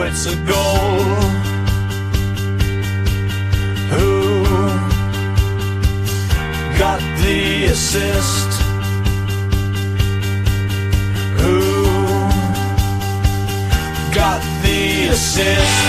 it's a goal. Who got the assist? Who got the assist?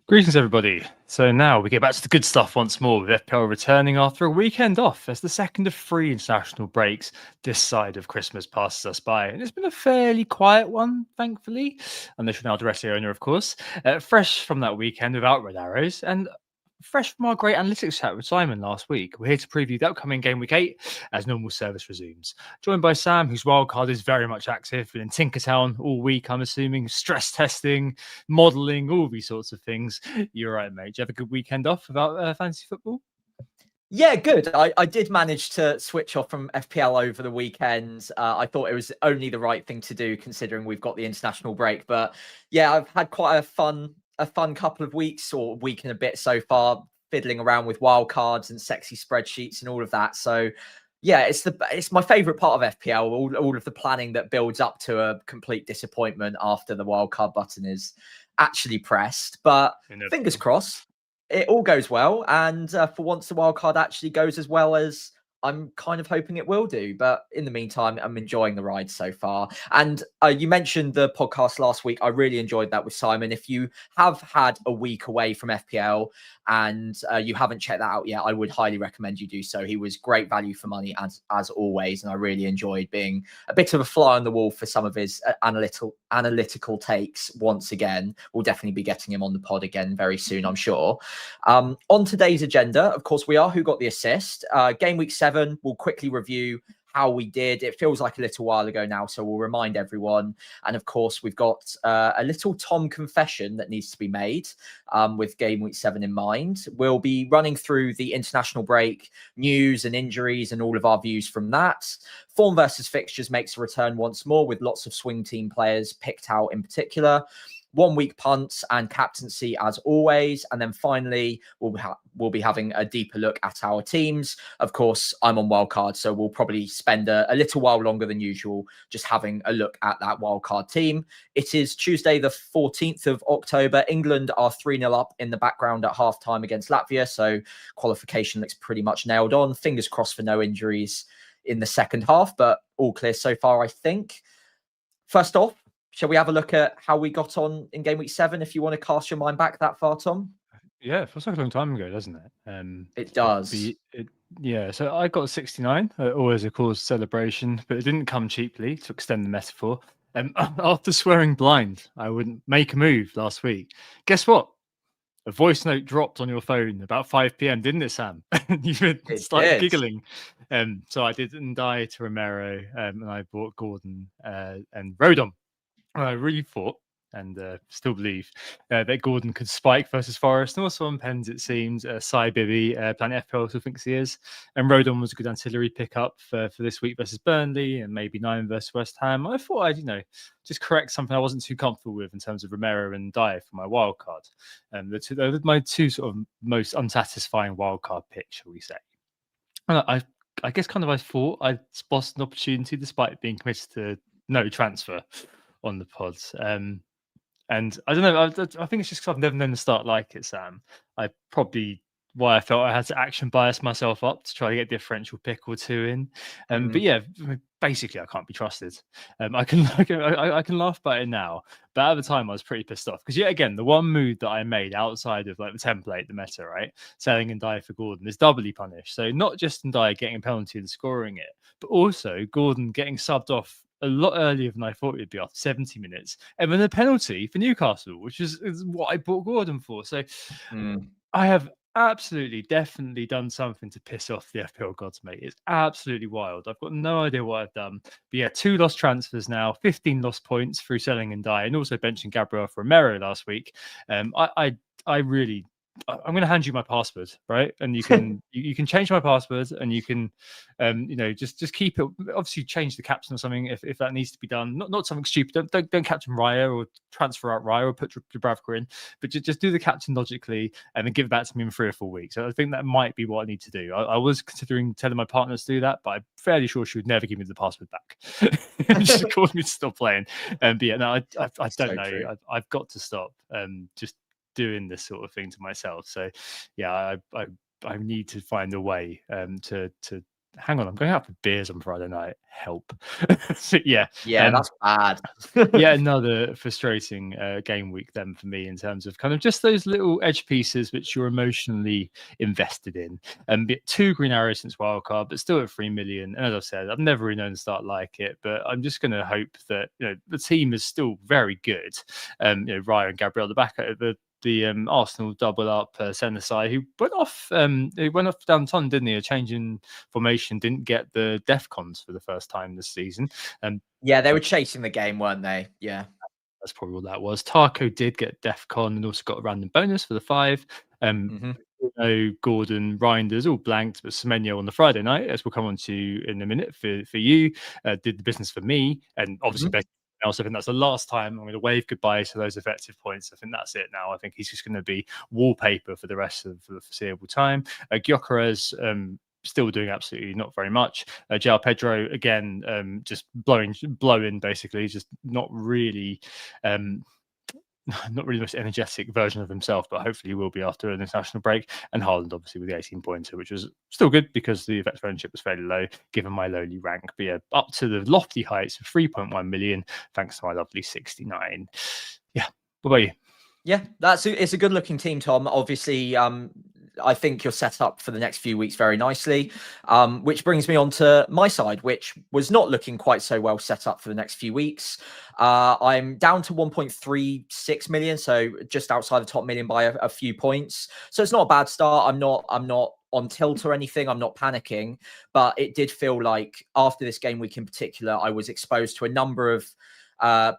Greetings, everybody. So now we get back to the good stuff once more, with FPL returning after a weekend off as the second of 3 international breaks this side of Christmas passes us by. And it's been a fairly quiet one, thankfully, unless you're now directly owner, of course. Fresh from that weekend without red arrows, and fresh from our great analytics chat with Simon last week. We're here to preview the upcoming Game Week 8 as normal service resumes. Joined by Sam, whose wildcard is very much active, been in Tinkertown all week, I'm assuming, stress testing, modelling, all these sorts of things. You're right, mate. Did you have a good weekend off about fantasy football? Yeah, good. I did manage to switch off from FPL over the weekend. I thought it was only the right thing to do considering we've got the international break. But yeah, I've had quite a fun couple of weeks, or week and a bit so far, fiddling around with wildcards and sexy spreadsheets and all of that. So yeah, it's my favorite part of FPL, all of the planning that builds up to a complete disappointment after the wildcard button is actually pressed. But fingers crossed, it all goes well. And for once, the wildcard actually goes as well as I'm kind of hoping it will do. But in the meantime, I'm enjoying the ride so far. And you mentioned the podcast last week. I really enjoyed that with Simon. If you have had a week away from FPL and you haven't checked that out yet, I would highly recommend you do so. He was great value for money as always. And I really enjoyed being a bit of a fly on the wall for some of his analytical takes once again. We'll definitely be getting him on the pod again very soon, I'm sure. On today's agenda, of course, we are Who Got the Assist. Game Week 7, we'll quickly review how we did. It feels like a little while ago now, so we'll remind everyone. And of course, we've got a little Tom confession that needs to be made with Game Week 7 in mind. We'll be running through the international break news and injuries and all of our views from that. Form versus fixtures makes a return once more with lots of swing team players picked out in particular. 1 week punts and captaincy as always. And then finally, we'll be having a deeper look at our teams. Of course, I'm on wildcard, so we'll probably spend a little while longer than usual just having a look at that wildcard team. It is Tuesday, the 14th of October. England are 3-0 up in the background at halftime against Latvia. So qualification looks pretty much nailed on. Fingers crossed for no injuries in the second half, but all clear so far, I think. First off, shall we have a look at how we got on in Game Week 7, if you want to cast your mind back that far, Tom? Yeah, it feels like a long time ago, doesn't it? It does. Yeah, so I got 69, always a cause of celebration, but it didn't come cheaply, to extend the metaphor. After swearing blind, I wouldn't make a move last week. Guess what? A voice note dropped on your phone about 5 p.m, didn't it, Sam? You started giggling. So I didn't die to Romero, and I bought Gordon and Rodon. I really thought, and still believe, that Gordon could spike versus Forest, and also on pens, it seems. Si Bibby, Planet FPL also thinks he is. And Rodon was a good ancillary pickup for this week versus Burnley, and maybe 9 versus West Ham. I thought I'd, just correct something I wasn't too comfortable with in terms of Romero and Dyer for my wildcard. They're my two sort of most unsatisfying wildcard picks, shall we say. And I guess I thought I'd spotted an opportunity despite being committed to no transfer on the pods. And I don't know, I think it's just because I've never known the start like it, Sam. Why I felt I had to action bias myself up to try to get a differential pick or two in. But yeah, basically I can't be trusted. I can laugh about it now, but at the time I was pretty pissed off because yet again, the one move that I made outside of the template, the meta, right, selling and Dyer for Gordon is doubly punished. So not just in Dyer getting a penalty and scoring it, but also Gordon getting subbed off a lot earlier than I thought it would be after 70 minutes. And then a penalty for Newcastle, which is what I bought Gordon for. So I have absolutely, definitely done something to piss off the FPL gods, mate. It's absolutely wild. I've got no idea what I've done. But yeah, 2 lost transfers now, 15 lost points through selling and Dyer, and also benching Gabriel for Romero last week. I really I'm going to hand you my password, right? And you can you can change my password, and you can, just keep it. Obviously, change the captain or something if that needs to be done. Not something stupid. Don't captain Raya or transfer out Raya or put Dubravka in, but just do the captain logically and then give it back to me in 3 or 4 weeks. So I think that might be what I need to do. I was considering telling my partners to do that, but I'm fairly sure she would never give me the password back. Just caused me to stop playing. But yeah, no, I don't So know. true. I've got to stop. Just doing this sort of thing to myself. So yeah, I need to find a way to hang on. I'm going out for beers on Friday night. Help. So, yeah. Yeah, that's bad. Yeah, another frustrating game week then for me in terms of kind of just those little edge pieces which you're emotionally invested in. And 2 green arrows since wildcard, but still at 3 million. And as I've said, I've never really known to start like it, but I'm just going to hope that the team is still very good. Ryan and Gabriel, the back the Arsenal double up Senesi, who went off down ton, didn't he? A change in formation, didn't get the DEFCONs for the first time this season. Yeah, they were chasing the game, weren't they? Yeah. That's probably what that was. Taco did get DEFCON and also got a random bonus for the 5. Gordon, Reinders all blanked, but Semenyo on the Friday night, as we'll come on to in a minute for you, did the business for me. And obviously, else. I think that's the last time I'm going to wave goodbye to those effective points. I think that's it now. I think he's just going to be wallpaper for the rest of the foreseeable time. Gyökeres, still doing absolutely not very much. João Pedro again, just blowing basically, just not really the most energetic version of himself, but hopefully he will be after an international break. And Haaland, obviously, with the 18 pointer, which was still good because the effective ownership was fairly low, given my lowly rank. But yeah, up to the lofty heights of 3.1 million, thanks to my lovely 69. Yeah. What about you? Yeah, it's a good looking team, Tom. Obviously, I think you're set up for the next few weeks very nicely, which brings me on to my side, which was not looking quite so well set up for the next few weeks. I'm down to 1.36 million, so just outside the top million by a few points. So it's not a bad start. I'm not on tilt or anything. I'm not panicking, but it did feel like after this game week in particular, I was exposed to a number of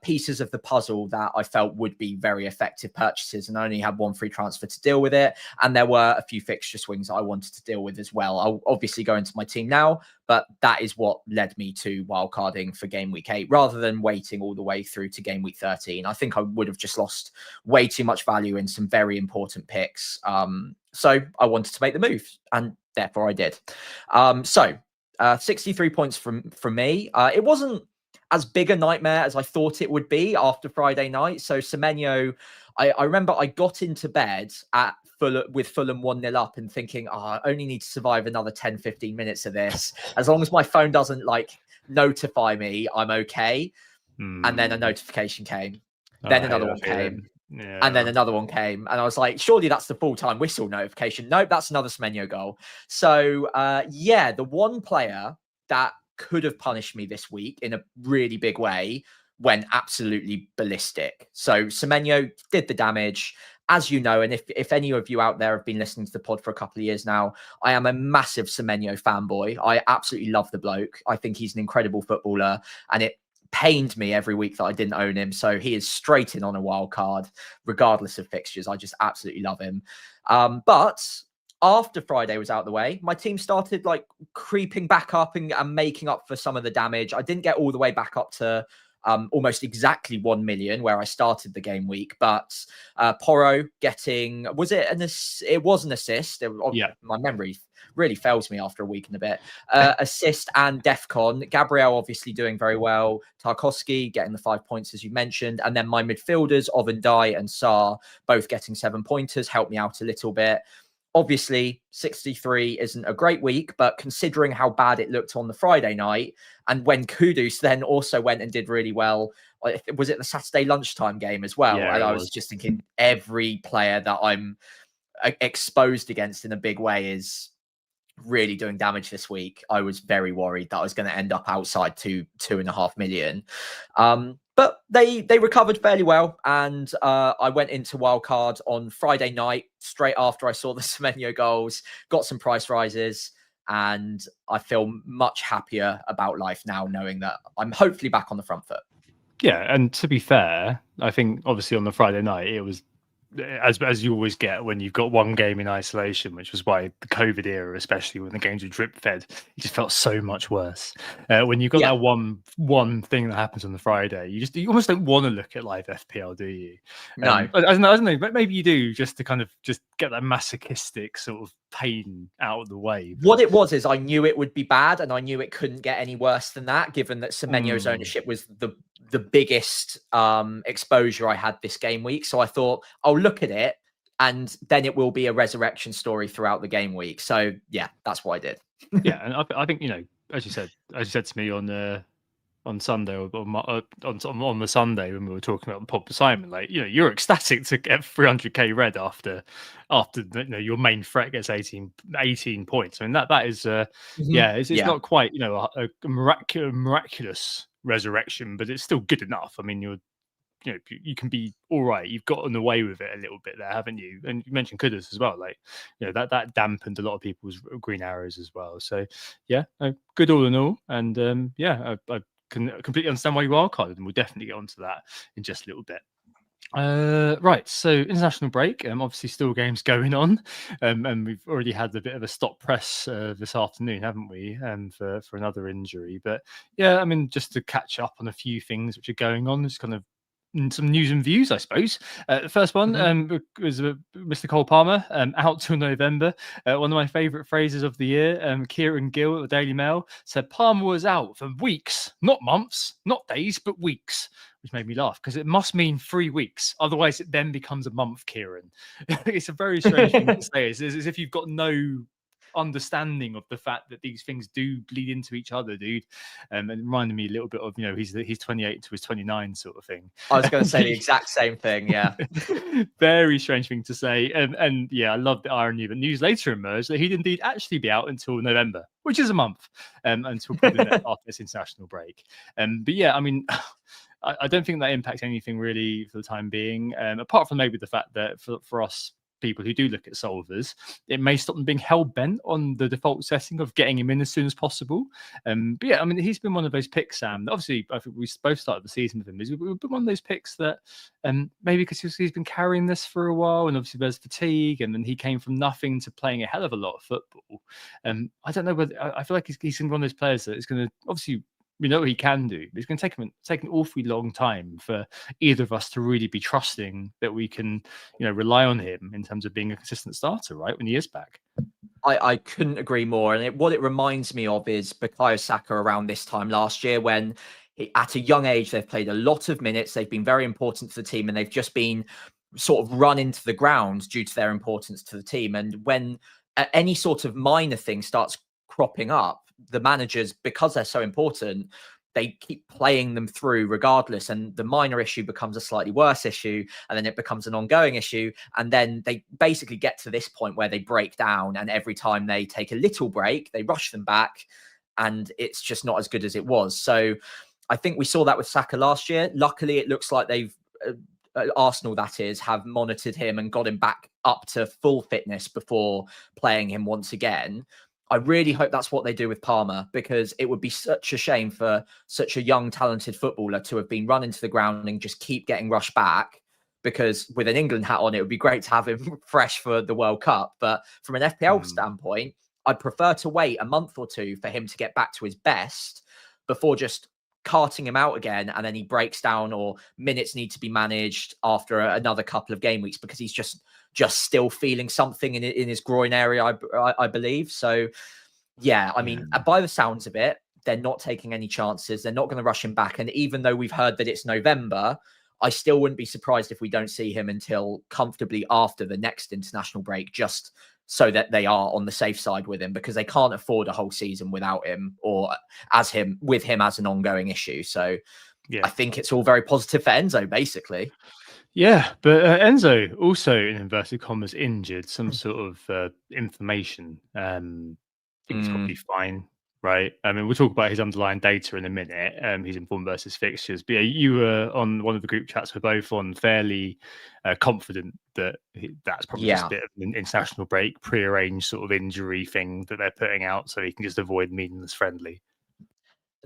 pieces of the puzzle that I felt would be very effective purchases, and I only had 1 free transfer to deal with it. And there were a few fixture swings that I wanted to deal with as well. I'll obviously go into my team now, but that is what led me to wildcarding for game week 8 rather than waiting all the way through to game week 13. I think I would have just lost way too much value in some very important picks. So I wanted to make the move, and therefore I did. 63 points from me. It wasn't as big a nightmare as I thought it would be after Friday night. So Semenyo, I remember I got into bed with Fulham 1-0 up and thinking, I only need to survive another 10, 15 minutes of this. As long as my phone doesn't notify me, I'm okay. And then a notification came. Then another one came. Yeah. And then another one came. And I was like, surely that's the full-time whistle notification. Nope, that's another Semenyo goal. So the one player that could have punished me this week in a really big way went absolutely ballistic. So Semenyo did the damage, as you know, and if any of you out there have been listening to the pod for a couple of years now, I am a massive Semenyo fanboy. I absolutely love the bloke. I think he's an incredible footballer, and it pained me every week that I didn't own him. So he is straight in on a wild card, regardless of fixtures. I just absolutely love him. But after Friday was out of the way, my team started creeping back up and making up for some of the damage. I didn't get all the way back up to almost exactly 1 million where I started the game week, but Porro getting, it was an assist. My memory really fails me after a week and a bit. Assist and DEFCON. Gabriel obviously doing very well. Tarkowski getting the 5 points, as you mentioned. And then my midfielders, Ovendai and Saar, both getting 7 pointers, helped me out a little bit. Obviously, 63 isn't a great week, but considering how bad it looked on the Friday night, and when Kudus then also went and did really well, was it the Saturday lunchtime game as well? Yeah, and I was just thinking every player that I'm exposed against in a big way is really doing damage this week. I was very worried that I was going to end up outside 2.5 million. But they recovered fairly well, and I went into wildcard on Friday night straight after I saw the Semenyo goals, got some price rises, and I feel much happier about life now, knowing that I'm hopefully back on the front foot. Yeah, and to be fair, I think obviously on the Friday night it was as you always get when you've got one game in isolation, which was why the COVID era, especially when the games were drip fed, it just felt so much worse. When you've got that one thing that happens on the Friday, you almost don't want to look at live FPL, do you? No. I don't know, but maybe you do, just to kind of just get that masochistic sort of pain out of the way. What it was is I knew it would be bad, and I knew it couldn't get any worse than that, given that Semenyo's ownership was the biggest exposure I had this game week. So I thought I'll look at it, and then it will be a resurrection story throughout the game week. So yeah, that's what I did. Yeah, and I think, you know, as you said to me on Sunday, or on the Sunday when we were talking about the pod assignment, like, you know, you're ecstatic to get 300k red after you know, your main threat gets 18 points. I mean, that is it's not quite, you know, a miraculous resurrection, but it's still good enough. I mean, you know, you can be all right. You've gotten away with it a little bit there, haven't you? And you mentioned Kudus as well. Like, you know, that dampened a lot of people's green arrows as well. So yeah, good all in all. And I can completely understand why you wildcarded, and we'll definitely get onto that in just a little bit. Right, so international break. Obviously, still games going on, and we've already had a bit of a stop press this afternoon, haven't we? For another injury, but yeah, I mean, just to catch up on a few things which are going on, just kind of some news and views, I suppose. The first one was Mr. Cole Palmer, out till November. One of my favourite phrases of the year. Kieran Gill at the Daily Mail said Palmer was out for weeks, not months, not days, but weeks, which made me laugh because it must mean 3 weeks. Otherwise, it then becomes a month, Kieran. It's a very strange thing to say. It's as if you've got no understanding of the fact that these things do bleed into each other, dude. And it reminded me a little bit of, you know, he's 28 to his 29 sort of thing. I was going to say the exact same thing. Yeah. Very strange thing to say. And yeah, I love the irony that news later emerged that he'd indeed actually be out until November, which is a month, until probably after this international break. But yeah, I mean, I don't think that impacts anything really for the time being, apart from maybe the fact that for us people who do look at solvers, it may stop them being hell-bent on the default setting of getting him in as soon as possible. But yeah, I mean, he's been one of those picks, Sam. Obviously, I think we both started the season with him. He's been one of those picks that maybe because he's been carrying this for a while, and obviously there's fatigue, and then he came from nothing to playing a hell of a lot of football. I don't know whether I feel like he's one of those players that is going to, obviously, we know what he can do, but it's going to take an awfully long time for either of us to really be trusting that we can, you know, rely on him in terms of being a consistent starter, right, when he is back. I couldn't agree more. And what it reminds me of is Bukayo Saka around this time last year, when at a young age, they've played a lot of minutes. They've been very important to the team, and they've just been sort of run into the ground due to their importance to the team. And when any sort of minor thing starts cropping up, the managers, because they're so important, they keep playing them through regardless. And the minor issue becomes a slightly worse issue, and then it becomes an ongoing issue. And then they basically get to this point where they break down, and every time they take a little break, they rush them back, and it's just not as good as it was. So I think we saw that with Saka last year. Luckily, it looks like they've Arsenal, that is, have monitored him and got him back up to full fitness before playing him once again. I really hope that's what they do with Palmer, because it would be such a shame for such a young, talented footballer to have been run into the ground and just keep getting rushed back. Because with an England hat on, it would be great to have him fresh for the World Cup. But from an FPL standpoint, I'd prefer to wait a month or two for him to get back to his best before just carting him out again, and then he breaks down, or minutes need to be managed after another couple of game weeks because he's just still feeling something in his groin area, I believe. So yeah, I mean, by the sounds of it, they're not taking any chances. They're not going to rush him back. And even though we've heard that it's November, I still wouldn't be surprised if we don't see him until comfortably after the next international break, just so that they are on the safe side with him, because they can't afford a whole season without him, or with him as an ongoing issue. So yeah, I think it's all very positive for Enzo, basically. Yeah, but Enzo also, in inverted commas, injured, some sort of inflammation. I think he's probably fine, right? I mean, we'll talk about his underlying data in a minute. He's in form versus fixtures. But yeah, you were on one of the group chats. We're both on fairly confident that that's probably just a bit of an international break, prearranged sort of injury thing that they're putting out so he can just avoid meaningless friendly.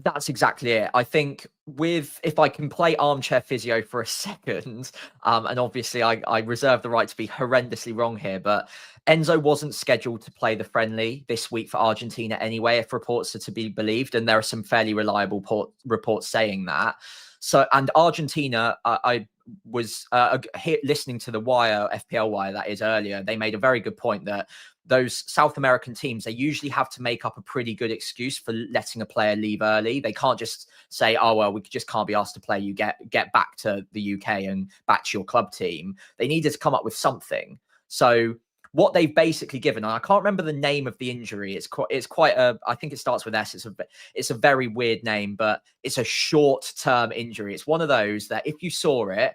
That's exactly it. I think if I can play armchair physio for a second, and obviously I reserve the right to be horrendously wrong here, but Enzo wasn't scheduled to play the friendly this week for Argentina anyway, if reports are to be believed, and there are some fairly reliable reports saying that. So, and Argentina, I was listening to the Wire, FPL Wire, that is, earlier. They made a very good point that those South American teams, they usually have to make up a pretty good excuse for letting a player leave early. They can't just say, oh, well, we just can't be asked to play. You get back to the UK and back to your club team. They needed to come up with something. So what they've basically given, and I can't remember the name of the injury. It's quite a, I think it starts with S. It's a very weird name, but it's a short-term injury. It's one of those that if you saw it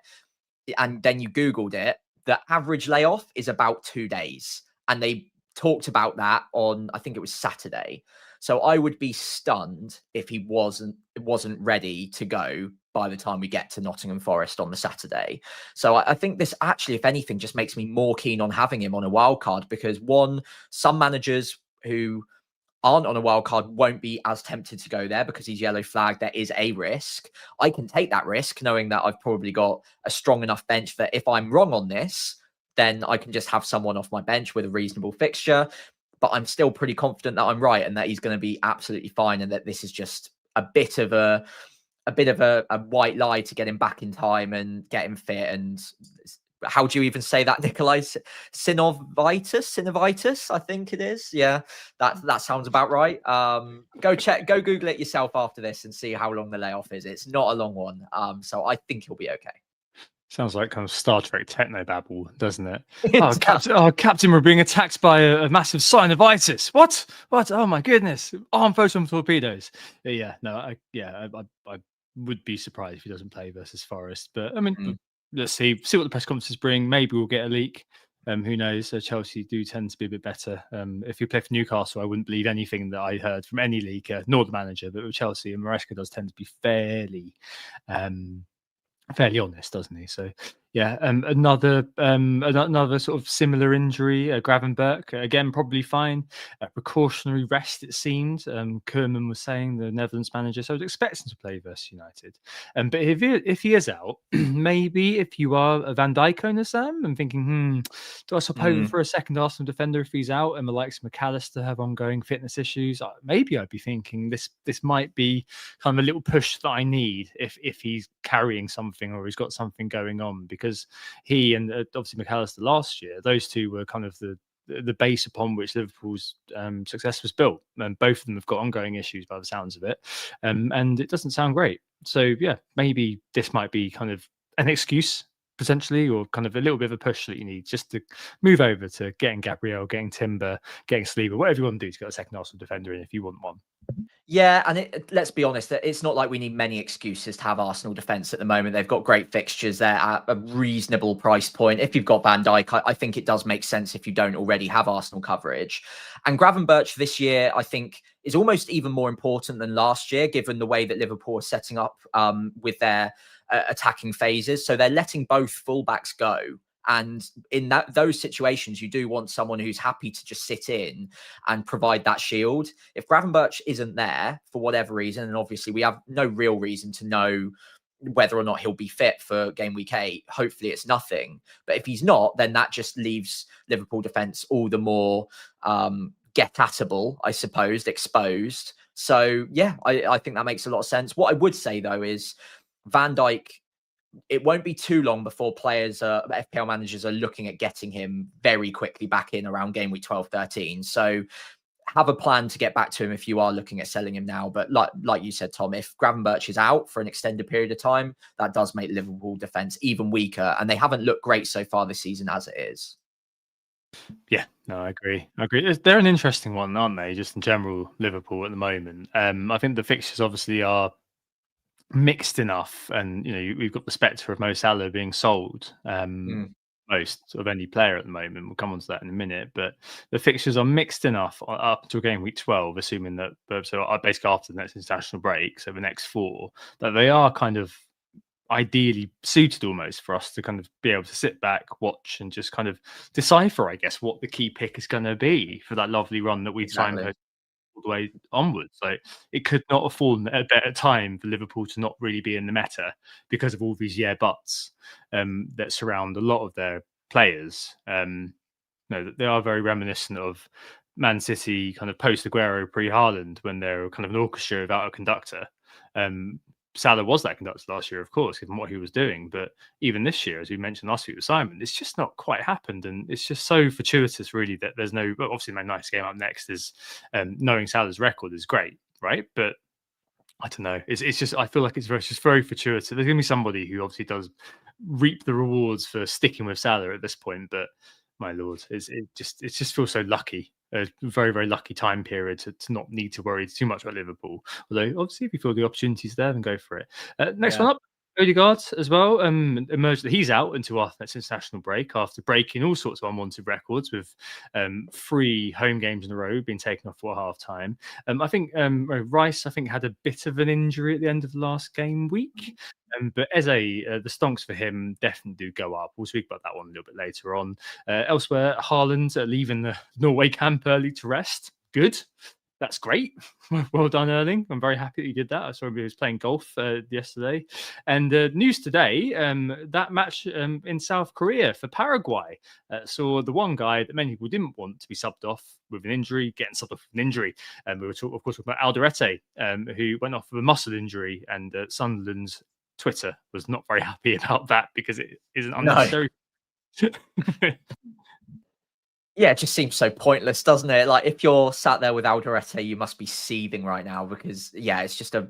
and then you Googled it, the average layoff is about 2 days. And they talked about that on, I think it was Saturday. So I would be stunned if he wasn't ready to go by the time we get to Nottingham Forest on the Saturday. So I think this actually, if anything, just makes me more keen on having him on a wild card, because some managers who aren't on a wild card won't be as tempted to go there because he's yellow flagged. There is a risk. I can take that risk knowing that I've probably got a strong enough bench that if I'm wrong on this, then I can just have someone off my bench with a reasonable fixture. But I'm still pretty confident that I'm right and that he's going to be absolutely fine, and that this is just a bit of a white lie to get him back in time and get him fit. And how do you even say that, Nikolai? Synovitis, I think it is. Yeah, that sounds about right. Go Google it yourself after this and see how long the layoff is. It's not a long one. So I think he'll be okay. Sounds like kind of Star Trek technobabble, doesn't it? It Captain, we're being attacked by a massive synovitis. What? Oh my goodness! Arm photon torpedoes. Yeah, no, I would be surprised if he doesn't play versus Forest. But I mean, let's see what the press conferences bring. Maybe we'll get a leak. Who knows? Chelsea do tend to be a bit better. If you play for Newcastle, I wouldn't believe anything that I heard from any leaker, nor the manager. But with Chelsea, and Maresca does tend to be fairly honest, doesn't he? So yeah, another sort of similar injury, Gravenberch, again probably fine, precautionary rest it seemed. Koeman was saying, the Netherlands manager, so I would expect him to play versus United. But if he is out, maybe if you are a Van Dijk owner, Sam, I'm thinking, do I swap over for a second Arsenal defender if he's out and the likes of McAllister have ongoing fitness issues? Maybe I'd be thinking this might be kind of a little push that I need if he's carrying something or he's got something going on, because he and obviously McAllister last year, those two were kind of the base upon which Liverpool's success was built, and both of them have got ongoing issues by the sounds of it, and it doesn't sound great. So yeah, maybe this might be kind of an excuse potentially, or kind of a little bit of a push that you need just to move over to getting Gabriel, getting Timber, getting Saliba, whatever you want to do to get a second Arsenal defender in if you want one. Yeah, and let's be honest, it's not like we need many excuses to have Arsenal defence at the moment. They've got great fixtures there at a reasonable price point. If you've got Van Dijk, I think it does make sense if you don't already have Arsenal coverage. And Gravenberch this year, I think, is almost even more important than last year, given the way that Liverpool are setting up with their attacking phases. So they're letting both fullbacks go. And in those situations, you do want someone who's happy to just sit in and provide that shield. If Gravenberch isn't there for whatever reason, and obviously we have no real reason to know whether or not he'll be fit for game week 8, hopefully it's nothing. But if he's not, then that just leaves Liverpool defence all the more get-atable, I suppose, exposed. So yeah, I think that makes a lot of sense. What I would say though is Van Dijk, it won't be too long before players, FPL managers are looking at getting him very quickly back in around game week 12, 13. So have a plan to get back to him if you are looking at selling him now. But like you said, Tom, if Gravenberch is out for an extended period of time, that does make Liverpool defence even weaker. And they haven't looked great so far this season as it is. Yeah, no, I agree. They're an interesting one, aren't they? Just in general, Liverpool at the moment. I think the fixtures obviously are mixed enough, and we've got the spectre of Mo Salah being sold most of any player at the moment. We'll come on to that in a minute, but the fixtures are mixed enough up until game week 12, assuming that basically after the next international break, so the next 4, that they are kind of ideally suited almost for us to kind of be able to sit back, watch, and just kind of decipher, I guess, what the key pick is going to be for that lovely run that we've signposted all the way onwards. Like, it could not have fallen at a better time for Liverpool to not really be in the meta because of all these buts that surround a lot of their players. No, they are very reminiscent of Man City kind of post Aguero, pre Haaland, when they're kind of an orchestra without a conductor. Salah was that conductor last year, of course, given what he was doing. But even this year, as we mentioned last week with Simon, it's just not quite happened. And it's just so fortuitous, really, that there's no. Well, obviously, my nice game up next is knowing Salah's record is great, right? But I don't know. It's just, I feel like it's just very fortuitous. There's going to be somebody who obviously does reap the rewards for sticking with Salah at this point. But my lord, it just feels so lucky. A very, very lucky time period to not need to worry too much about Liverpool. Although, obviously, if you feel the opportunity's there, then go for it. Next one up, Odegaard as well. Emerged that he's out until after next international break after breaking all sorts of unwanted records with 3 home games in a row being taken off for half time. I think Rice, had a bit of an injury at the end of the last game week. But Eze, the stonks for him definitely do go up. We'll speak about that one a little bit later on. Elsewhere, Haaland leaving the Norway camp early to rest. Good. That's great. Well done, Erling. I'm very happy that you did that. I saw he was playing golf yesterday. And news today, that match in South Korea for Paraguay saw the one guy that many people didn't want to be subbed off with an injury, getting subbed off with an injury. And we were, of course, talking about Alderete, who went off with a muscle injury, and Sunderland's Twitter was not very happy about that because it is an unnecessary. No. Yeah, it just seems so pointless, doesn't it? Like, if you're sat there with Alderete, you must be seething right now because, yeah, it's just a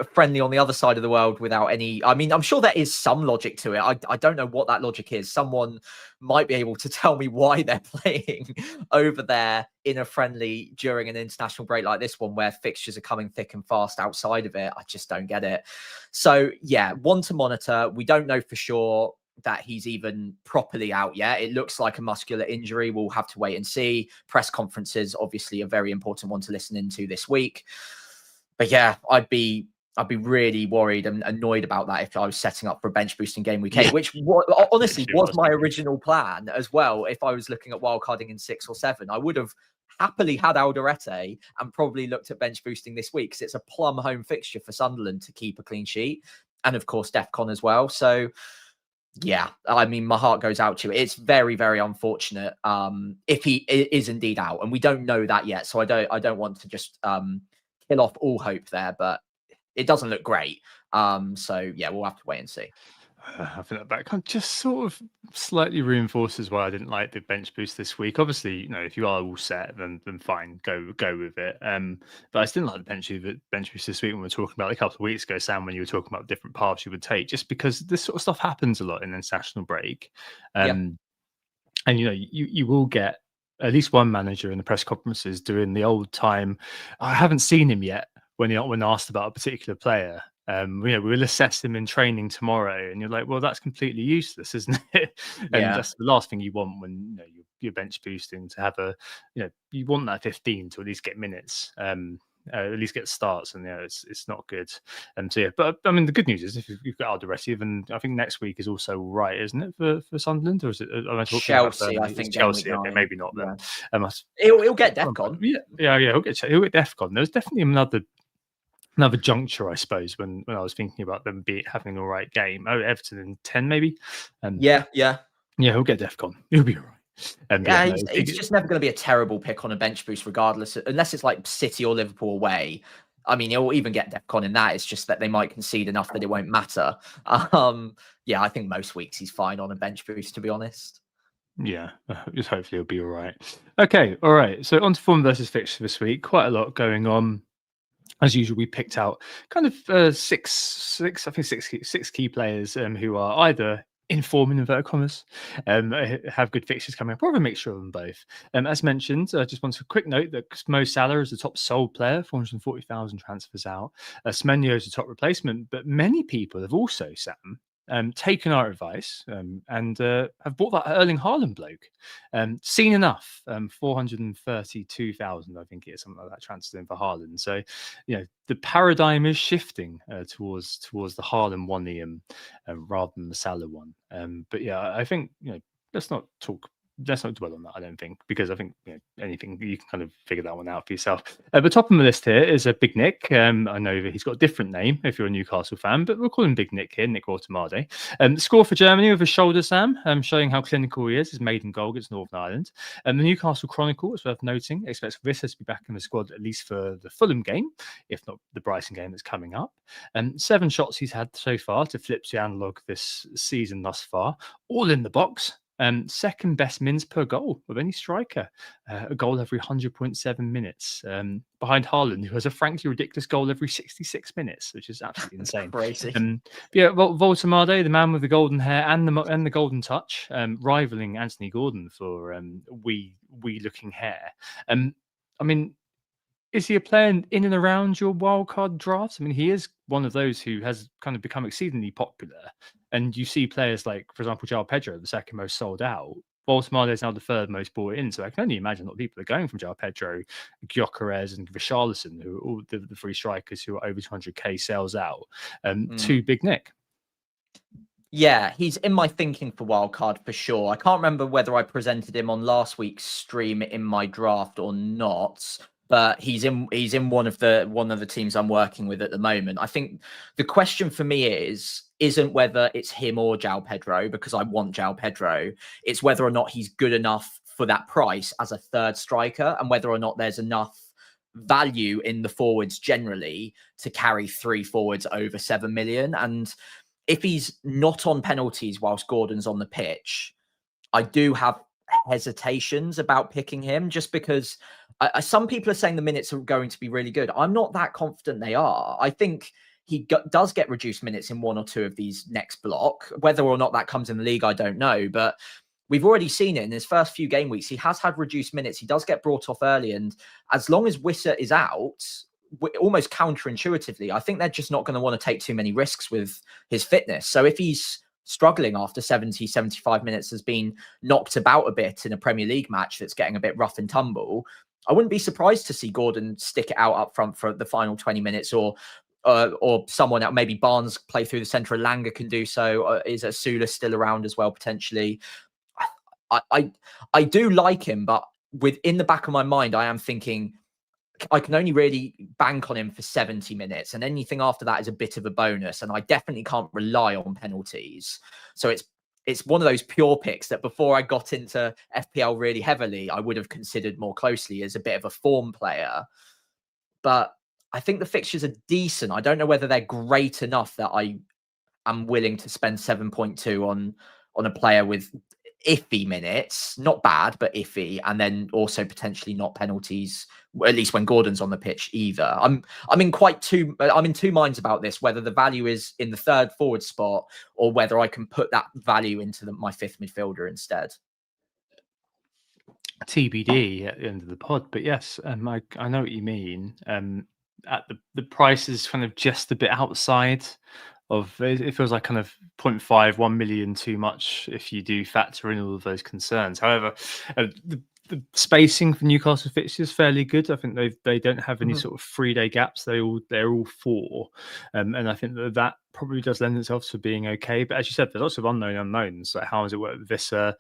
friendly on the other side of the world without any. I mean, I'm sure there is some logic to it. I don't know what that logic is. Someone might be able to tell me why they're playing over there in a friendly during an international break like this one, where fixtures are coming thick and fast outside of it. I just don't get it. So, yeah, one to monitor. We don't know for sure that he's even properly out yet. It looks like a muscular injury. We'll have to wait and see. Press conferences, obviously a very important one to listen into this week. But yeah, I'd be really worried and annoyed about that if I was setting up for a bench boost in game week 8, which honestly was my original plan as well. If I was looking at wildcarding in 6 or 7, I would have happily had Alderete and probably looked at bench boosting this week because it's a plum home fixture for Sunderland to keep a clean sheet. And of course, DEFCON as well. So yeah, I mean, my heart goes out to you. It's very, very unfortunate if he is indeed out, and we don't know that yet. So I don't want to just kill off all hope there, but it doesn't look great. So yeah, we'll have to wait and see. I think that kind of just sort of slightly reinforces why I didn't like the bench boost this week. Obviously, if you are all set, then fine, go with it. But I still like the bench boost this week when we were talking about a couple of weeks ago, Sam, when you were talking about different paths you would take, just because this sort of stuff happens a lot in international break. And you will get at least one manager in the press conferences doing the old time. I haven't seen him yet when asked about a particular player. We'll assess him in training tomorrow, and you're like, well, that's completely useless, isn't it? And that's the last thing you want when you're bench boosting, to have you want that 15 to at least get minutes, at least get starts, and it's not good. So yeah, but I mean, the good news is if you've got Alderete, then I think next week is also right, isn't it, for Sunderland, or is it Chelsea? I think Chelsea. Okay, maybe not then. He'll get DEFCON. Yeah, he'll get DEFCON. There's definitely another juncture, I suppose, when I was thinking about them having an all right game. Oh, Everton in 10, maybe. Yeah, he'll get DEFCON. He'll be all right. He's just never going to be a terrible pick on a bench boost, regardless, unless it's like City or Liverpool away. I mean, he'll even get DEFCON in that. It's just that they might concede enough that it won't matter. I think most weeks he's fine on a bench boost, to be honest. Yeah, just hopefully he'll be all right. Okay, all right. So on to form versus fixture this week. Quite a lot going on. As usual, we picked out kind of six key players who are either in form, in inverted commas, have good fixtures coming up, or a mixture of them both. As mentioned, I just want a quick note that Mo Salah is the top sold player, 440,000 transfers out. Semenyo is the top replacement, but many people have also, Sam, taken our advice and have bought that Erling Haaland bloke. Seen enough, 432,000, I think it is, something like that, transferred in for Haaland. So, the paradigm is shifting towards the Haaland one rather than the Salah one. But yeah, I think let's not talk let's not dwell on that, I don't think, because I think anything you can kind of figure that one out for yourself. At the top of the list here is a Big Nick. I know that he's got a different name if you're a Newcastle fan, but we'll call him Big Nick here, Nick Woltemade. Score for Germany with a shoulder, Sam, showing how clinical he is. His maiden goal against Northern Ireland. The Newcastle Chronicle, it's worth noting, expects Vissers to be back in the squad at least for the Fulham game, if not the Brighton game that's coming up. 7 shots he's had so far to flip the analog this season thus far, all in the box. Second best mins per goal of any striker, a goal every 100.7 minutes, behind Haaland, who has a frankly ridiculous goal every 66 minutes, which is absolutely insane. Crazy. Woltemade, the man with the golden hair and the golden touch, rivaling Anthony Gordon for wee looking hair. I mean, is he a player in and around your wildcard drafts? I mean, he is one of those who has kind of become exceedingly popular. And you see players like, for example, João Pedro, the second most sold out. Woltemade is now the third most bought in. So I can only imagine a lot of people are going from João Pedro, Gyökeres and Richarlison, who are all the 3 strikers who are over 200k sales out, to Big Nick. Yeah, he's in my thinking for wildcard for sure. I can't remember whether I presented him on last week's stream in my draft or not, but he's in one of the teams I'm working with at the moment. I think the question for me isn't whether it's him or João Pedro, because I want João Pedro. It's whether or not he's good enough for that price as a third striker, and whether or not there's enough value in the forwards generally to carry 3 forwards over 7 million. And if he's not on penalties whilst Gordon's on the pitch, I do have hesitations about picking him, just because some people are saying the minutes are going to be really good. I'm not that confident they are. I think he does get reduced minutes in 1 or 2 of these next block. Whether or not that comes in the league, I don't know. But we've already seen it in his first few game weeks. He has had reduced minutes. He does get brought off early. And as long as Wissa is out, almost counterintuitively, I think they're just not going to want to take too many risks with his fitness. So if he's struggling after 70, 75 minutes, has been knocked about a bit in a Premier League match that's getting a bit rough and tumble, I wouldn't be surprised to see Gordon stick it out up front for the final 20 minutes, or someone else, maybe Barnes play through the centre, Langer can do so. Is Asula still around as well, potentially? I do like him, but within the back of my mind, I am thinking I can only really bank on him for 70 minutes, and anything after that is a bit of a bonus, and I definitely can't rely on penalties. So it's one of those pure picks that before I got into FPL really heavily, I would have considered more closely as a bit of a form player. But I think the fixtures are decent. I don't know whether they're great enough that I am willing to spend 7.2 on a player with iffy minutes, not bad, but iffy, and then also potentially not penalties, at least when Gordon's on the pitch either. I'm in two minds about this, whether the value is in the third forward spot or whether I can put that value into my 5th midfielder instead. TBD at the end of the pod, but yes, I know what you mean. At the price is kind of just a bit outside of it. Feels like kind of 0.5, 1 million too much if you do factor in all of those concerns. However, the spacing for Newcastle fixtures is fairly good. I think they don't have any sort of 3-day gaps. They're all 4, and I think that probably does lend itself to being okay. But as you said, there's lots of unknowns. Like, how does it work with Visser?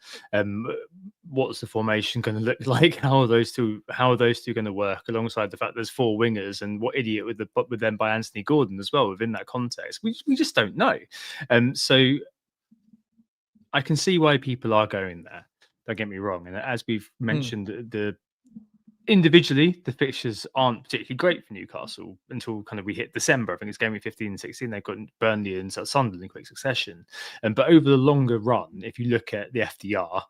What's the formation going to look like? How are those two going to work? Alongside the fact there's 4 wingers, and what idiot with them by Anthony Gordon as well within that context. We just don't know. So I can see why people are going there. Don't get me wrong. And as we've mentioned, individually, the fixtures aren't particularly great for Newcastle until kind of we hit December. I think it's game week 15 and 16. They've got Burnley and Sunderland in quick succession. But over the longer run, if you look at the FDR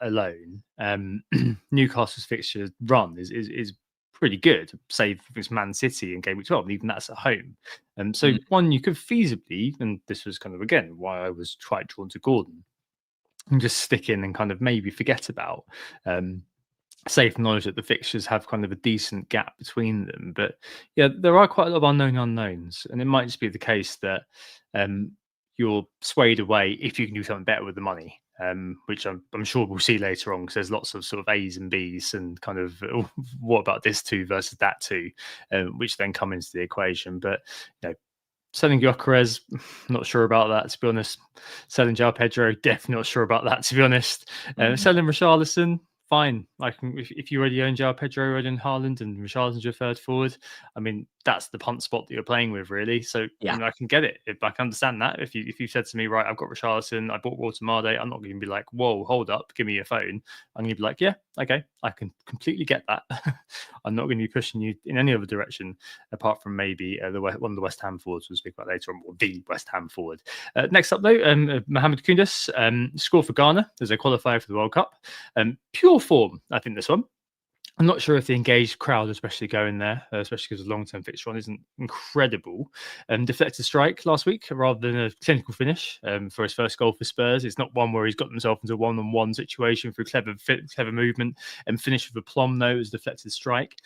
alone, Newcastle's fixture run is pretty good, save if it's Man City in game week 12, and even that's at home. So one you could feasibly, and this was kind of, again, why I was quite drawn to Gordon, and just stick in and kind of maybe forget about, safe knowledge that the fixtures have kind of a decent gap between them. But yeah, there are quite a lot of unknowns, and it might just be the case that you're swayed away if you can do something better with the money, which I'm sure we'll see later on, because there's lots of sort of A's and B's and kind of what about this too versus that too, which then come into the equation. But Selling Gyökeres, not sure about that, to be honest. Selling João Pedro, definitely not sure about that, to be honest. Selling Richarlison, fine. I can if you already own João Pedro, already own Haaland, and Richarlison's your third forward. I mean, that's the punt spot that you're playing with, really. So Yeah. I can get it. I can understand that. If you said to me, right, I've got Richarlison, I bought Woltemade, I'm not going to be like, whoa, hold up, give me your phone. I'm going to be like, yeah, okay, I can completely get that. I'm not going to be pushing you in any other direction apart from maybe one of the West Ham forwards we'll speak about later on, or the West Ham forward. Next up, though, Mohamed Kudus scored for Ghana as a qualifier for the World Cup. Pure form, I think, this one. I'm not sure if the engaged crowd, especially going there, especially because the long-term fixture on isn't incredible. Deflected strike last week rather than a clinical finish for his first goal for Spurs. It's not one where he's got himself into a one-on-one situation through clever movement and finish with aplomb, though, as deflected strike.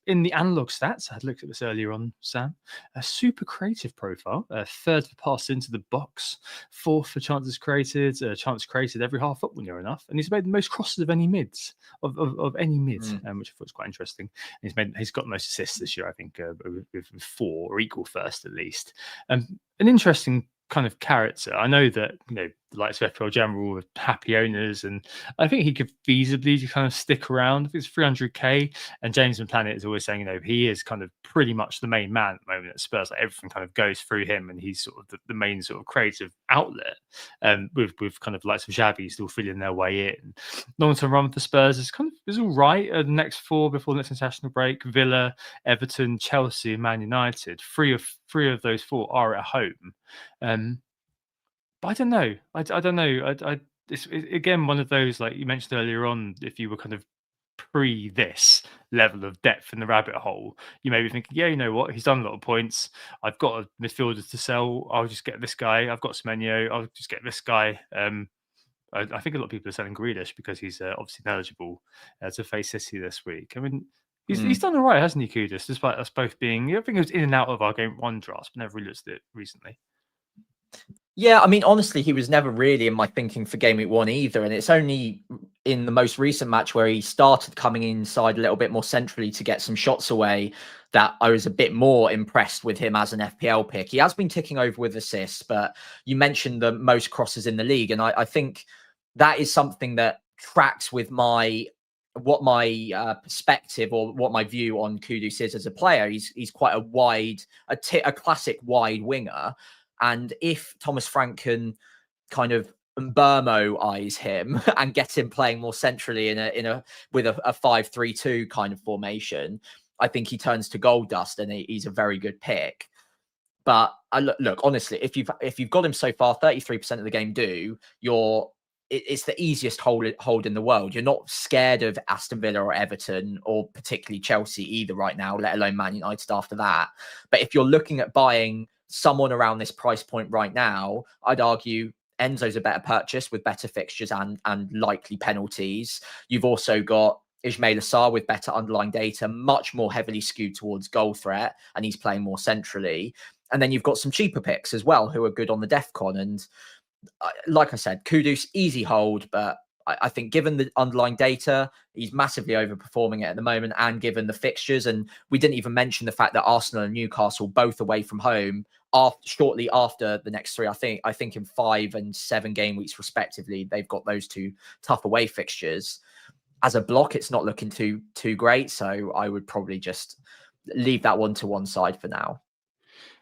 In the analog stats, I had looked at this earlier on, Sam, a super creative profile, third for pass into the box, fourth for chances created, chance created every half up when you're enough, and he's made the most crosses of any mids, of any mid. Which I thought was quite interesting. He's got the most assists this year, I think, with 4 or equal first at least. An interesting kind of character. I know that the likes of FPL General with happy owners, and I think he could feasibly kind of stick around. I think it's 300k, and James Planet is always saying, he is kind of pretty much the main man at the moment at Spurs. Like everything kind of goes through him, and he's sort of the main sort of creative outlet. With kind of likes of Xavi still feeling their way in. Long-term run for Spurs is all right. The next 4 before the next international break: Villa, Everton, Chelsea, and Man United. Three of those 4 are at home. But I don't know. I don't know. It's again one of those, like you mentioned earlier on. If you were kind of pre this level of depth in the rabbit hole, you may be thinking, yeah, you know what? He's done a lot of points. I've got a midfielder to sell. I'll just get this guy. I've got Semenyo. I'll just get this guy. I think a lot of people are selling Grealish because he's obviously eligible to face City this week. I mean, he's done all right, hasn't he, Kudus? Despite us both being, I think he was in and out of our Game 1 drafts, but never really looked at it recently. Yeah, I mean, honestly, he was never really in my thinking for Game Week 1 either. And it's only in the most recent match where he started coming inside a little bit more centrally to get some shots away that I was a bit more impressed with him as an FPL pick. He has been ticking over with assists, but you mentioned the most crosses in the league. And I think that is something that tracks with what my perspective or what my view on Kudus is as a player. He's quite a classic wide winger. And if Thomas Frank can kind of Burmo-eyes him and get him playing more centrally with a 5-3-2 kind of formation, I think he turns to gold dust, and he's a very good pick. But look, honestly, if you've got him so far, 33% of the game it's the easiest hold in the world. You're not scared of Aston Villa or Everton or particularly Chelsea either right now, let alone Man United after that. But if you're looking at buying someone around this price point right now, I'd argue Enzo's a better purchase with better fixtures and likely penalties. You've also got Ismail Assar with better underlying data, much more heavily skewed towards goal threat, and he's playing more centrally. And then you've got some cheaper picks as well who are good on the DEFCON. And like I said, Kudus, easy hold, but I think given the underlying data, he's massively overperforming it at the moment, and given the fixtures, and we didn't even mention the fact that Arsenal and Newcastle both away from home shortly after the next 3. I think in 5 and 7 game weeks respectively, they've got those 2 tough away fixtures. As a block, it's not looking too great, so I would probably just leave that one to one side for now.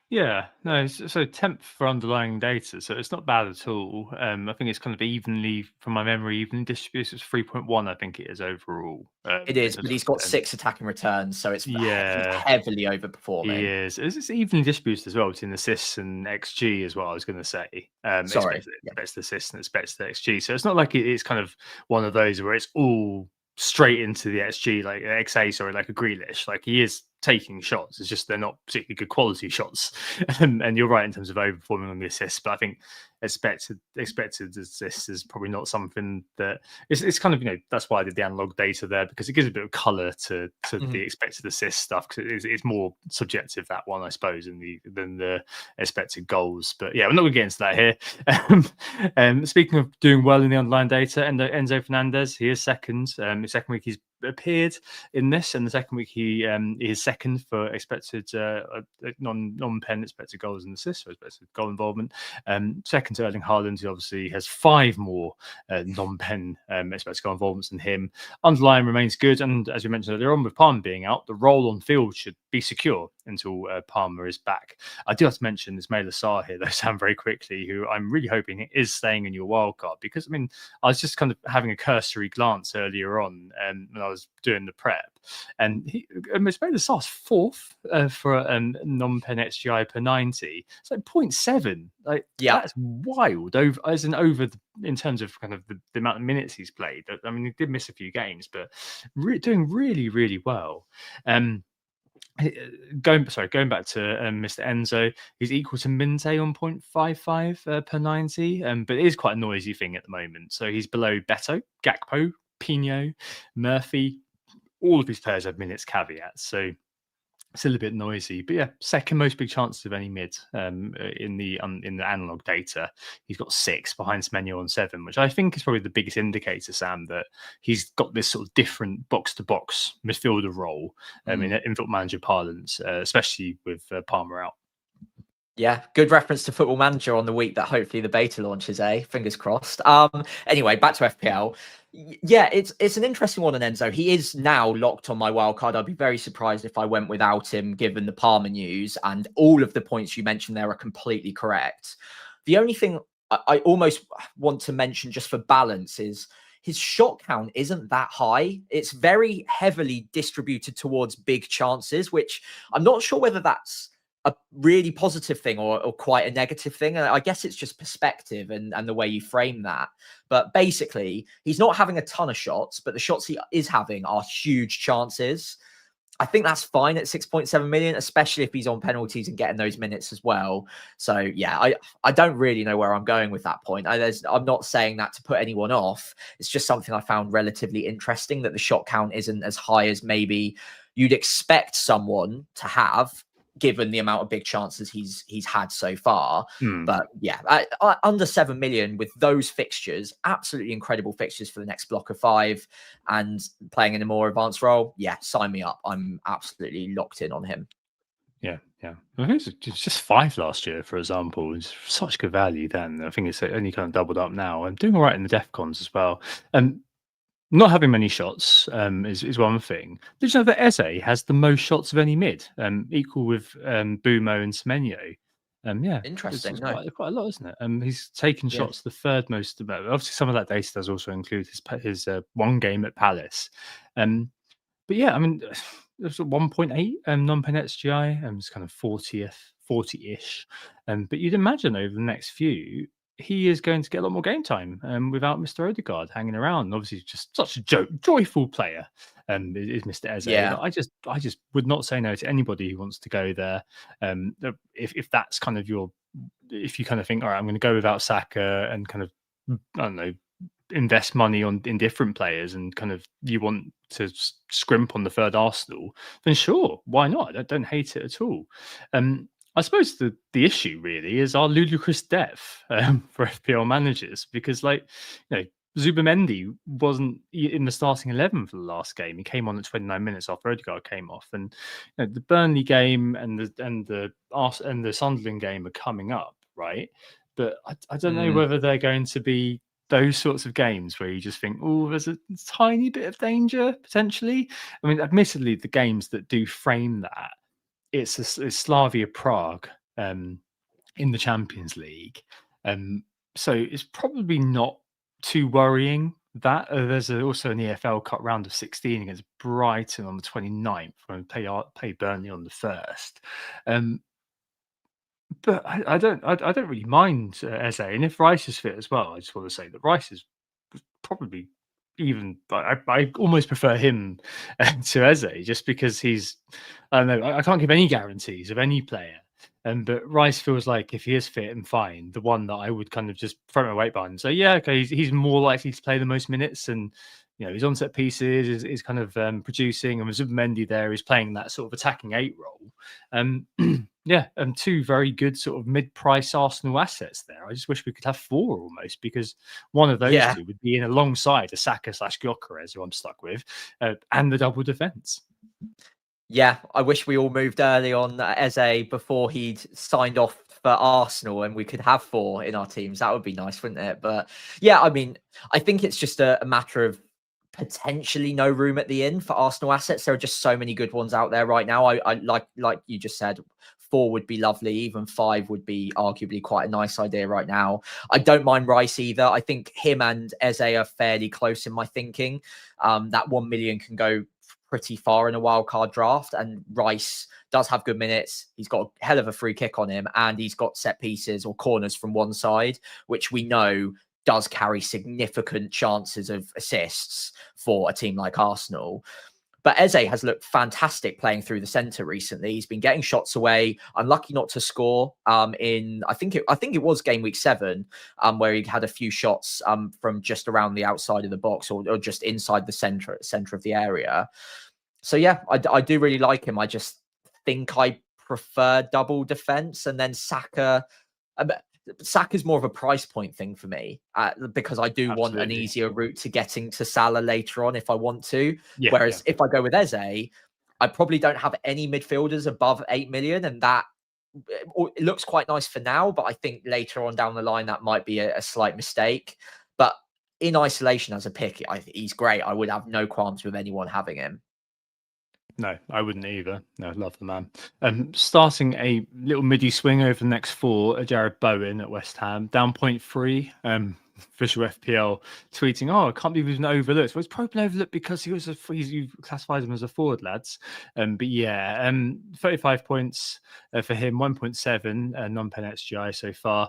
Yeah, no, so 10th for underlying data, so it's not bad at all. I think it's kind of evenly, from my memory, evenly distributed. It's 3.1, I think it is overall. It is, but he's got 6 attacking returns, so it's heavily overperforming. He is. It's evenly distributed as well between assists and XG as well, I was going to say. Best assists and it's best XG. So it's not like it's kind of one of those where it's all straight into the XG, like XA, sorry, like a Grealish. Like he is taking shots. It's just they're not particularly good quality shots. And you're right in terms of overperforming on the assists, but I think expected assists is probably not something that it's kind of, that's why I did the analog data there, because it gives a bit of color to the expected assist stuff, because it's more subjective, that one, I suppose, than the expected goals. But yeah, we're not going to get into that here. Speaking of doing well in the underlying data, Enzo Fernandez, he is second. The second week he's appeared in this. In the second week, he is second for expected non-pen expected goals and assists, so expected goal involvement. Second to Erling Haaland, who obviously has 5 more non-pen expected goal involvements than him. Underlying remains good, and as we mentioned earlier on, with Palmer being out, the role on field should be secure until Palmer is back. I do have to mention Ismail Assar here, though, Sam, very quickly, who I'm really hoping is staying in your wildcard, because I mean, I was just kind of having a cursory glance earlier on when I was doing the prep, and Ismail Assar's 4th for non-pen XGI per 90. It's like 0.7. Like, that's wild. In terms of kind of the amount of minutes he's played. I mean, he did miss a few games, but doing really, really well. Going back to Mr. Enzo, he's equal to Minte on 0.55 per 90, but it is quite a noisy thing at the moment. So he's below Beto, Gakpo, Pino, Murphy. All of these players have minutes caveats, so it's a little bit noisy. But yeah, second most big chances of any mid in the analog data. He's got 6 behind Semenyo on 7, which I think is probably the biggest indicator, Sam, that he's got this sort of different box-to-box midfielder role in Football Manager parlance, especially with Palmer out. Yeah, good reference to Football Manager on the week that hopefully the beta launches, Fingers crossed. Anyway, back to FPL. Yeah, it's an interesting one on Enzo. He is now locked on my wildcard. I'd be very surprised if I went without him, given the Palmer news, and all of the points you mentioned there are completely correct. The only thing I almost want to mention just for balance is his shot count isn't that high. It's very heavily distributed towards big chances, which I'm not sure whether that's a really positive thing or quite a negative thing. I guess it's just perspective and the way you frame that. But basically, he's not having a ton of shots, but the shots he is having are huge chances. I think that's fine at 6.7 million, especially if he's on penalties and getting those minutes as well. So yeah, I don't really know where I'm going with that point. I'm not saying that to put anyone off. It's just something I found relatively interesting, that the shot count isn't as high as maybe you'd expect someone to have, given the amount of big chances he's had so far. But yeah, under 7 million with those fixtures, absolutely incredible fixtures for the next block of 5, and playing in a more advanced role. Yeah, sign me up. I'm absolutely locked in on him. Yeah. I think it's just 5 last year, for example. It's such good value then. I think it's only kind of doubled up now. I'm doing all right in the DEFCONs as well. Not having many shots is one thing. Did you know that Eze has the most shots of any mid, equal with Bumo and Semenyo? Yeah, interesting. It's quite a lot, isn't it? He's taken shots the 3rd most. Obviously, some of that data does also include his one game at Palace. But yeah, I mean, there's 1.8 non-pen XGI, it's kind of 40-ish. But you'd imagine over the next few, he is going to get a lot more game time without Mr. Odegaard hanging around. Obviously, just such a joyful player is Mr. Eze. Yeah. I just would not say no to anybody who wants to go there. If that's kind of if you kind of think, all right, I'm going to go without Saka and kind of, I don't know, invest money in different players, and kind of you want to scrimp on the 3rd Arsenal, then sure, why not? I don't hate it at all. I suppose the issue really is our ludicrous depth for FPL managers, because Zubimendi wasn't in the starting 11 for the last game. He came on at 29 minutes after Odegaard came off, and the Burnley game and the Sunderland game are coming up, right? But I don't know whether they're going to be those sorts of games where you just think, oh, there's a tiny bit of danger potentially. I mean, admittedly, the games that do frame that, it's Slavia Prague in the Champions League. So it's probably not too worrying that. There's also an EFL Cup round of 16 against Brighton on the 29th, when we play Burnley on the 1st. But I don't really mind Eze. And if Rice is fit as well, I just want to say that Rice is probably even, I almost prefer him to Eze, just because he's, I don't know, I can't give any guarantees of any player But Rice feels like if he is fit and fine, the one that I would kind of just throw my weight behind. So yeah, okay, he's more likely to play the most minutes, and he's on set pieces, is kind of producing, and with Mendy there, he's playing that sort of attacking 8 role. Yeah, and 2 very good sort of mid-price Arsenal assets there. I just wish we could have 4 almost, because one of those Yeah. 2 would be in alongside a Saka/Gyökeres, who I'm stuck with, and the double defence. Yeah, I wish we all moved early on Eze before he'd signed off for Arsenal and we could have 4 in our teams. That would be nice, wouldn't it? But yeah, I mean, I think it's just a matter of potentially no room at the inn for Arsenal assets. There are just so many good ones out there right now. I like you just said, 4 would be lovely. Even 5 would be arguably quite a nice idea right now. I don't mind Rice either. I think him and Eze are fairly close in my thinking. That 1 million can go pretty far in a wildcard draft, and Rice does have good minutes. He's got a hell of a free kick on him, and he's got set pieces or corners from one side, which we know does carry significant chances of assists for a team like Arsenal. But Eze has looked fantastic playing through the centre recently. He's been getting shots away. Unlucky not to score in I think it was game week 7, where he had a few shots from just around the outside of the box or just inside the centre of the area. So yeah, I do really like him. I just think I prefer double defence, and then Saka. Saka's more of a price point thing for me because I do want an easier route to getting to Salah later on if I want to. Yeah, Whereas if I go with Eze, I probably don't have any midfielders above 8 million, and that it looks quite nice for now. But I think later on down the line that might be a slight mistake. But in isolation as a pick, he's great. I would have no qualms with anyone having him. No, I wouldn't either. No, love the man. Starting a little midi swing over the next 4, Jared Bowen at West Ham, down 0.3. Official FPL tweeting, "Oh, I can't believe he's been overlooked." Well, it's probably been overlooked because you classified him as a forward, lads. But yeah, 35 points for him, 1.7 non-pen XGI so far.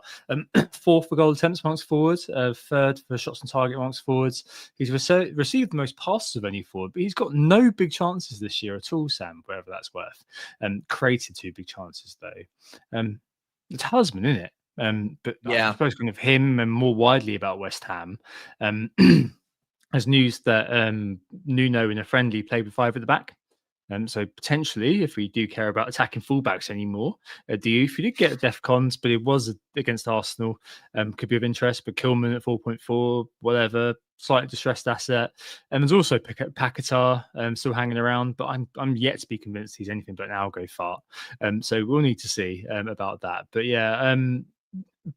4th for goal attempts amongst forwards, 3rd for shots on target amongst forwards. He's received the most passes of any forward, but he's got no big chances this year at all, Sam, whatever that's worth. Created 2 big chances though. The talisman, isn't it? But Yeah. I suppose kind of him and more widely about West Ham, as news that Nuno in a friendly played with 5 at the back. So potentially, if we do care about attacking fullbacks anymore, if you did get DEFCONs, but it was against Arsenal, could be of interest. But Kilman at 4.4, whatever, slightly distressed asset. And there's also Paquetá still hanging around, but I'm yet to be convinced he's anything but an algo fart. So we'll need to see about that. But yeah,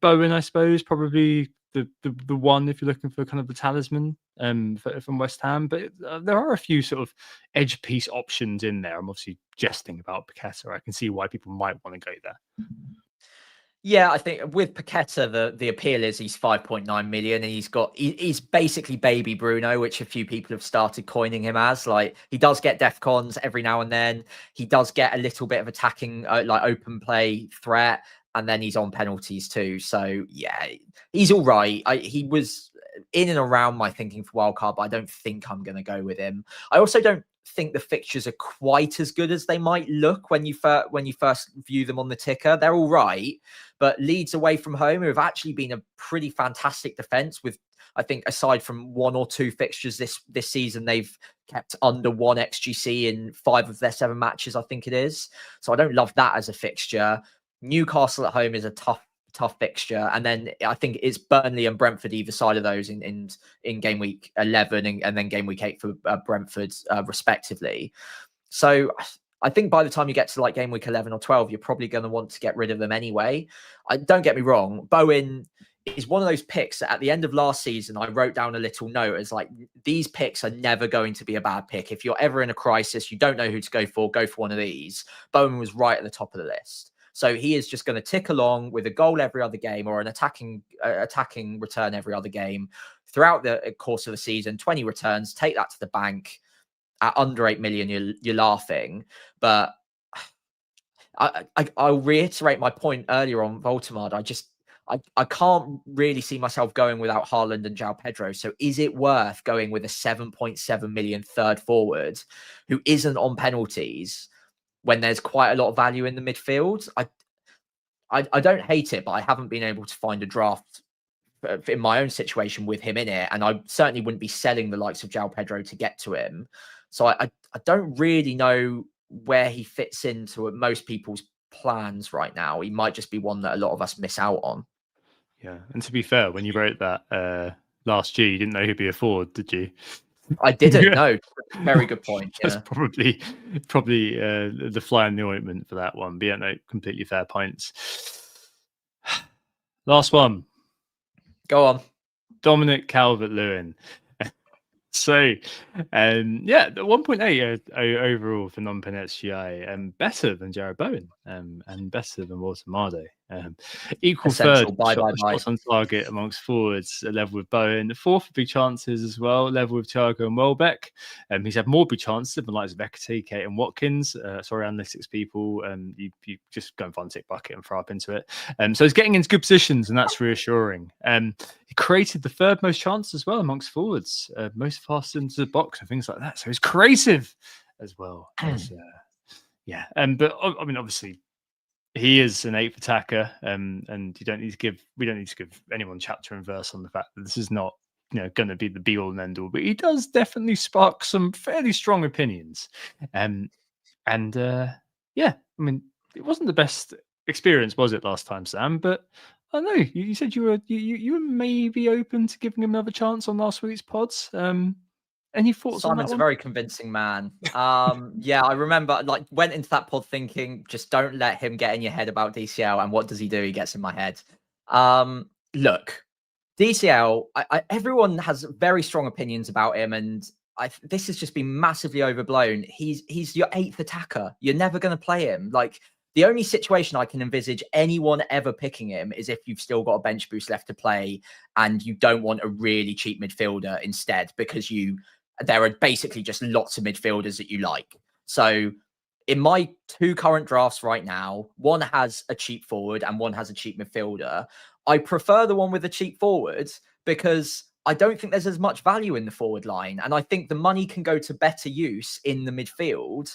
Bowen, I suppose, probably the one if you're looking for kind of the talisman from West Ham. But there are a few sort of edge piece options in there. I'm obviously jesting about Paquetá. I can see why people might want to go there. Yeah, I think with Paquetá, the appeal is he's 5.9 million, and he's basically baby Bruno, which a few people have started coining him as. Like, he does get DEFCONs every now and then. He does get a little bit of attacking, like open play threat, and then he's on penalties too. So yeah, he's all right. He was in and around my thinking for wildcard, but I don't think I'm going to go with him. I also don't think the fixtures are quite as good as they might look when you first view them on the ticker. They're all right, but Leeds away from home have actually been a pretty fantastic defense. With, I think, aside from 1 or 2 fixtures this season, they've kept under 1 XGC in 5 of their 7 matches, I think it is. So I don't love that as a fixture. Newcastle at home is a tough fixture, and then I think it's Burnley and Brentford either side of those in game week 11 and then game week 8 for Brentford respectively. So I think by the time you get to like game week 11 or 12, you're probably going to want to get rid of them anyway. Don't get me wrong, Bowen is one of those picks that at the end of last season I wrote down a little note as like, these picks are never going to be a bad pick. If you're ever in a crisis, you don't know who to go for one of these. Bowen was right at the top of the list. So he is just going to tick along with a goal every other game or an attacking return every other game throughout the course of the season. 20 returns, take that to the bank. At under 8 million, you're laughing. But I'll reiterate my point earlier on Woltemade. I can't really see myself going without Haaland and João Pedro. So is it worth going with a 7.7 million third forward who isn't on penalties when there's quite a lot of value in the midfield? I don't hate it, but I haven't been able to find a draft in my own situation with him in it, and I certainly wouldn't be selling the likes of João Pedro to get to him. So I don't really know where he fits into most people's plans right now. He might just be one that a lot of us miss out on. Yeah, and to be fair, when you wrote that last year, you didn't know he'd be a forward, did you? I didn't know. Very good point. That's Yeah. probably the fly in the ointment for that one. But yeah, no, completely fair points. Last one. Go on. Dominic Calvert-Lewin. So, yeah, 1.8 overall for non-pen SGI, better than Jared Bowen, and better than Woltemade. Equal Essential. third shots on target amongst forwards, level with Bowen. Fourth for big chances as well, level with Thiago and Welbeck. He's had more big chances than the likes of Ekati, Kate and Watkins. Sorry, analytics people, you just go and find a tick bucket and throw up into it. So he's getting into good positions, and that's reassuring. He created the third most chances as well amongst forwards, most fast into the box and things like that. So he's creative as well. Yeah. But I mean, obviously, he is an eighth attacker, and we don't need to give anyone chapter and verse on the fact that this is not going to be the be all and end all. But he does definitely spark some fairly strong opinions. Yeah, I mean, it wasn't the best experience, was it, last time, Sam? But I don't know. You said you were maybe open to giving him another chance on last week's pods. Any thoughts on that? Simon's a very convincing man. Yeah, I remember, went into that pod thinking, just don't let him get in your head about DCL. And what does he do? He gets in my head. Look, DCL, everyone has very strong opinions about him, and this has just been massively overblown. He's your eighth attacker. You're never going to play him. The only situation I can envisage anyone ever picking him is if you've still got a bench boost left to play and you don't want a really cheap midfielder instead, because there are basically just lots of midfielders that you like. So in my two current drafts right now, one has a cheap forward and one has a cheap midfielder. I prefer the one with the cheap forward because I don't think there's as much value in the forward line. And I think the money can go to better use in the midfield.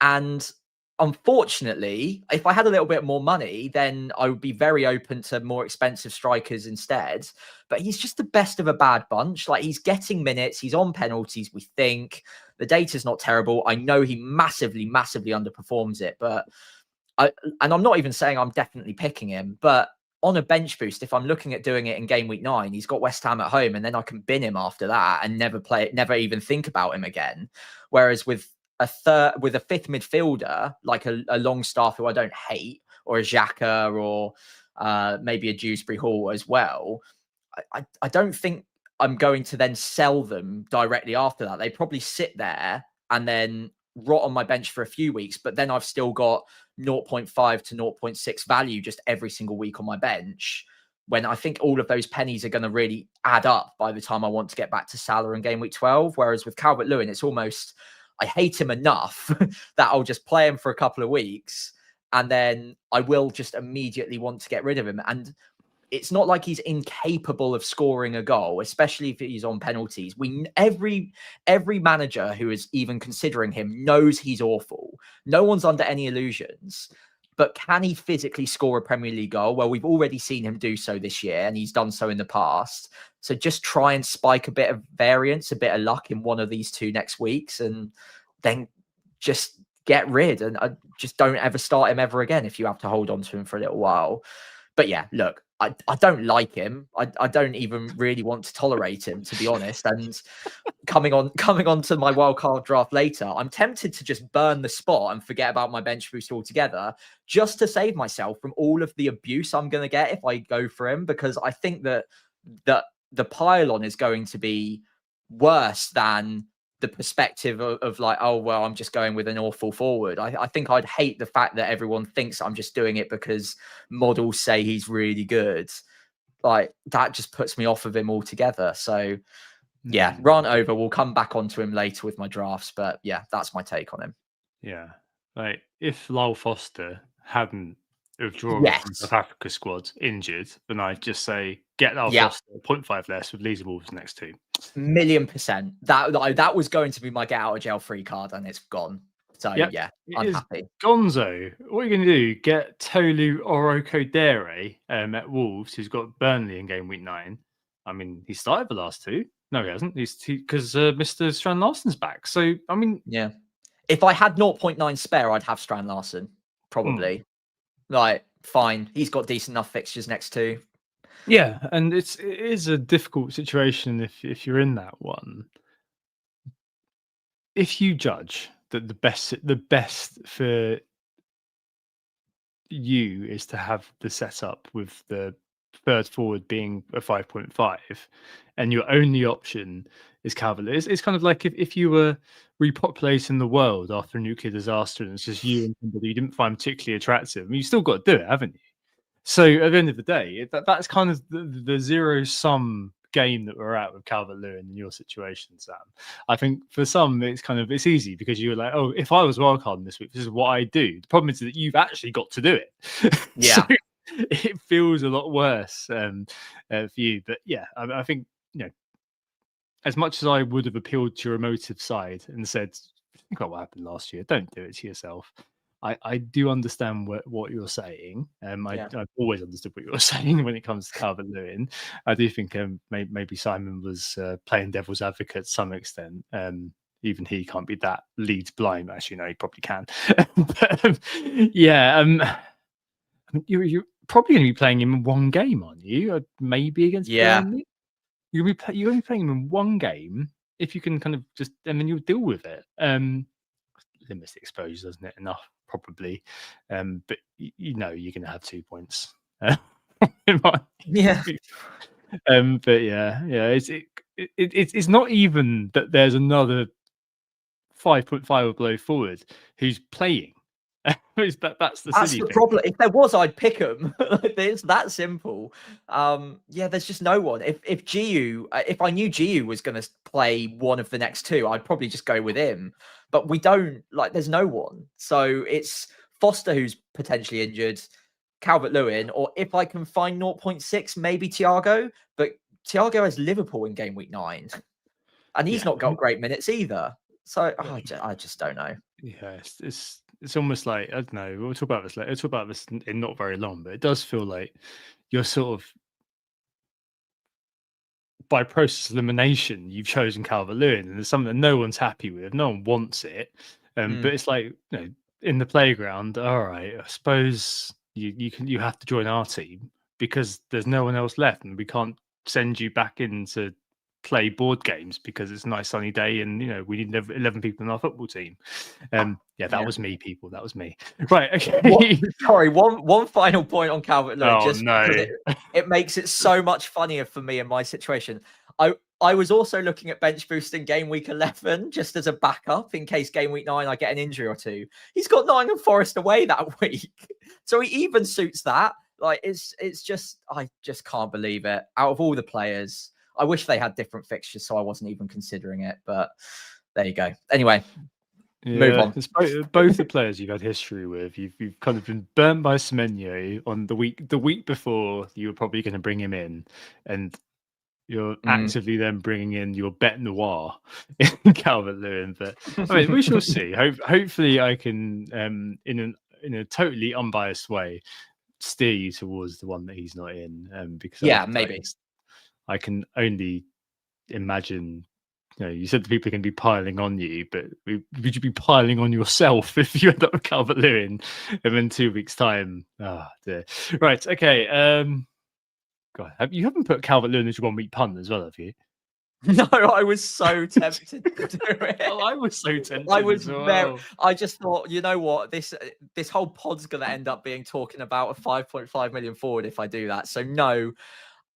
And unfortunately, if I had a little bit more money, then I would be very open to more expensive strikers instead. But he's just the best of a bad bunch. He's getting minutes. He's on penalties, we think. The data's not terrible. I know he massively, massively underperforms it. And I'm not even saying I'm definitely picking him. But on a bench boost, if I'm looking at doing it in game week 9, he's got West Ham at home, and then I can bin him after that and never even think about him again. Whereas with a fifth midfielder, like a Longstaff who I don't hate, or a Xhaka, or maybe a Dewsbury Hall as well, I don't think I'm going to then sell them directly after that. They probably sit there and then rot on my bench for a few weeks, but then I've still got 0.5 to 0.6 value just every single week on my bench, when I think all of those pennies are going to really add up by the time I want to get back to Salah in game week 12. Whereas with Calvert-Lewin, it's almost, I hate him enough that I'll just play him for a couple of weeks and then I will just immediately want to get rid of him. And it's not like he's incapable of scoring a goal, especially if he's on penalties. Every manager who is even considering him knows he's awful. No one's under any illusions. But can he physically score a Premier League goal? Well, we've already seen him do so this year, and he's done so in the past. So just try and spike a bit of variance, a bit of luck in one of these two next weeks, and then just get rid. And just don't ever start him ever again if you have to hold on to him for a little while. But yeah, look, I don't like him. I don't even really want to tolerate him, to be honest. And coming on to my wildcard draft later, I'm tempted to just burn the spot and forget about my bench boost altogether, just to save myself from all of the abuse I'm going to get if I go for him, because I think that the pile-on is going to be worse than the perspective of like, oh, well, I'm just going with an awful forward. I think I'd hate the fact that everyone thinks I'm just doing it because models say he's really good. Like, that just puts me off of him altogether. So yeah, rant over. We'll come back onto him later with my drafts. But yeah, that's my take on him. Yeah. Like, if Lyle Foster hadn't withdrawn from South Africa squad injured, then I'd just say get Lyle Foster 0.5 less with Leeds Wolves next to. 1,000,000%. That was going to be my get out of jail free card, and it's gone. So Yep. yeah, It I'm is happy. Gonzo. What are you going to do? Get Tolu Orokodere at Wolves, who's got Burnley in game week 9. I mean, he started the last 2. No, he hasn't. He's because Mr. Strand Larsen's back. So, I mean, Yeah. If I had 0.9 spare, I'd have Strand Larsen, probably. Like, fine. He's got decent enough fixtures next to. yeah, and it is a difficult situation if you're in that one. If you judge that the best for you is to have the setup with the third forward being a 5.5 and your only option is Calvert-Lewin. It's kind of like if you were repopulating the world after a nuclear disaster and it's just you and somebody you didn't find particularly attractive. I mean, you still got to do it, haven't you? So at the end of the day, that's kind of the zero-sum game that we're at with Calvert-Lewin in your situation, Sam. I think for some it's easy because you're like, oh, if I was wildcarding this week, this is what I do. The problem is that you've actually got to do it. Yeah. So it feels a lot worse for you. But yeah, I think, as much as I would have appealed to your emotive side and said, think about what happened last year, don't do it to yourself. I do understand what you're saying. I've always understood what you're saying when it comes to Calvert-Lewin. I do think maybe Simon was playing devil's advocate to some extent. Even he can't be that Leeds blind. Actually, no, he probably can. But, you're probably going to be playing him in one game, aren't you? Maybe against Burnley. You're going to be playing him in one game if you can kind of just, and then you'll deal with it. Limits the exposure, doesn't it? Enough, probably. But you're going to have 2 points. Yeah. But it's not even that there's another 5.5 below forward who's playing. That's the problem. If there was, I'd pick him. It's that simple. There's just no one. If I knew GU was going to play one of the next 2, I'd probably just go with him. But we don't. There's no one. So it's Foster who's potentially injured, Calvert-Lewin, or if I can find 0.6, maybe Thiago. But Thiago has Liverpool in game week 9, and he's not got great minutes either. So I just don't know. Yeah, it's almost like, I don't know. We'll talk about this later. We'll talk about this in not very long, but it does feel like you're sort of, by process of elimination, you've chosen Calvert-Lewin, and it's something that no one's happy with. No one wants it, but it's like, in the playground. All right, I suppose you have to join our team because there's no one else left, and we can't send you back in to play board games because it's a nice sunny day and we need 11 people in our football team. That was me, people. That was me. Right. Okay. Sorry, one final point on Calvert-Lewin. Oh, no. It makes it so much funnier for me in my situation. I was also looking at bench boosting game week 11 just as a backup in case game week 9 I get an injury or 2. He's got Nottingham Forest away that week, so he even suits that. It's just, I just can't believe it. Out of all the players, I wish they had different fixtures, so I wasn't even considering it. But there you go. Anyway, move on. It's both the players you've had history with. You've kind of been burnt by Semenyo on the week before. You were probably going to bring him in, and you're actively then bringing in your bet noir in Calvert-Lewin. But I mean, we shall see. Hopefully, I can, in a totally unbiased way, steer you towards the one that he's not in. Because maybe. I can only imagine, you said the people are going to be piling on you, but would you be piling on yourself if you end up with Calvert-Lewin and in 2 weeks' time? Oh, dear. Right, okay. God, you haven't put Calvert-Lewin as your 1 week punt as well, have you? No, I was so tempted to do it. Oh, I was so tempted. I just thought, you know what, this whole pod's going to end up being talking about a 5.5 million forward if I do that. So no,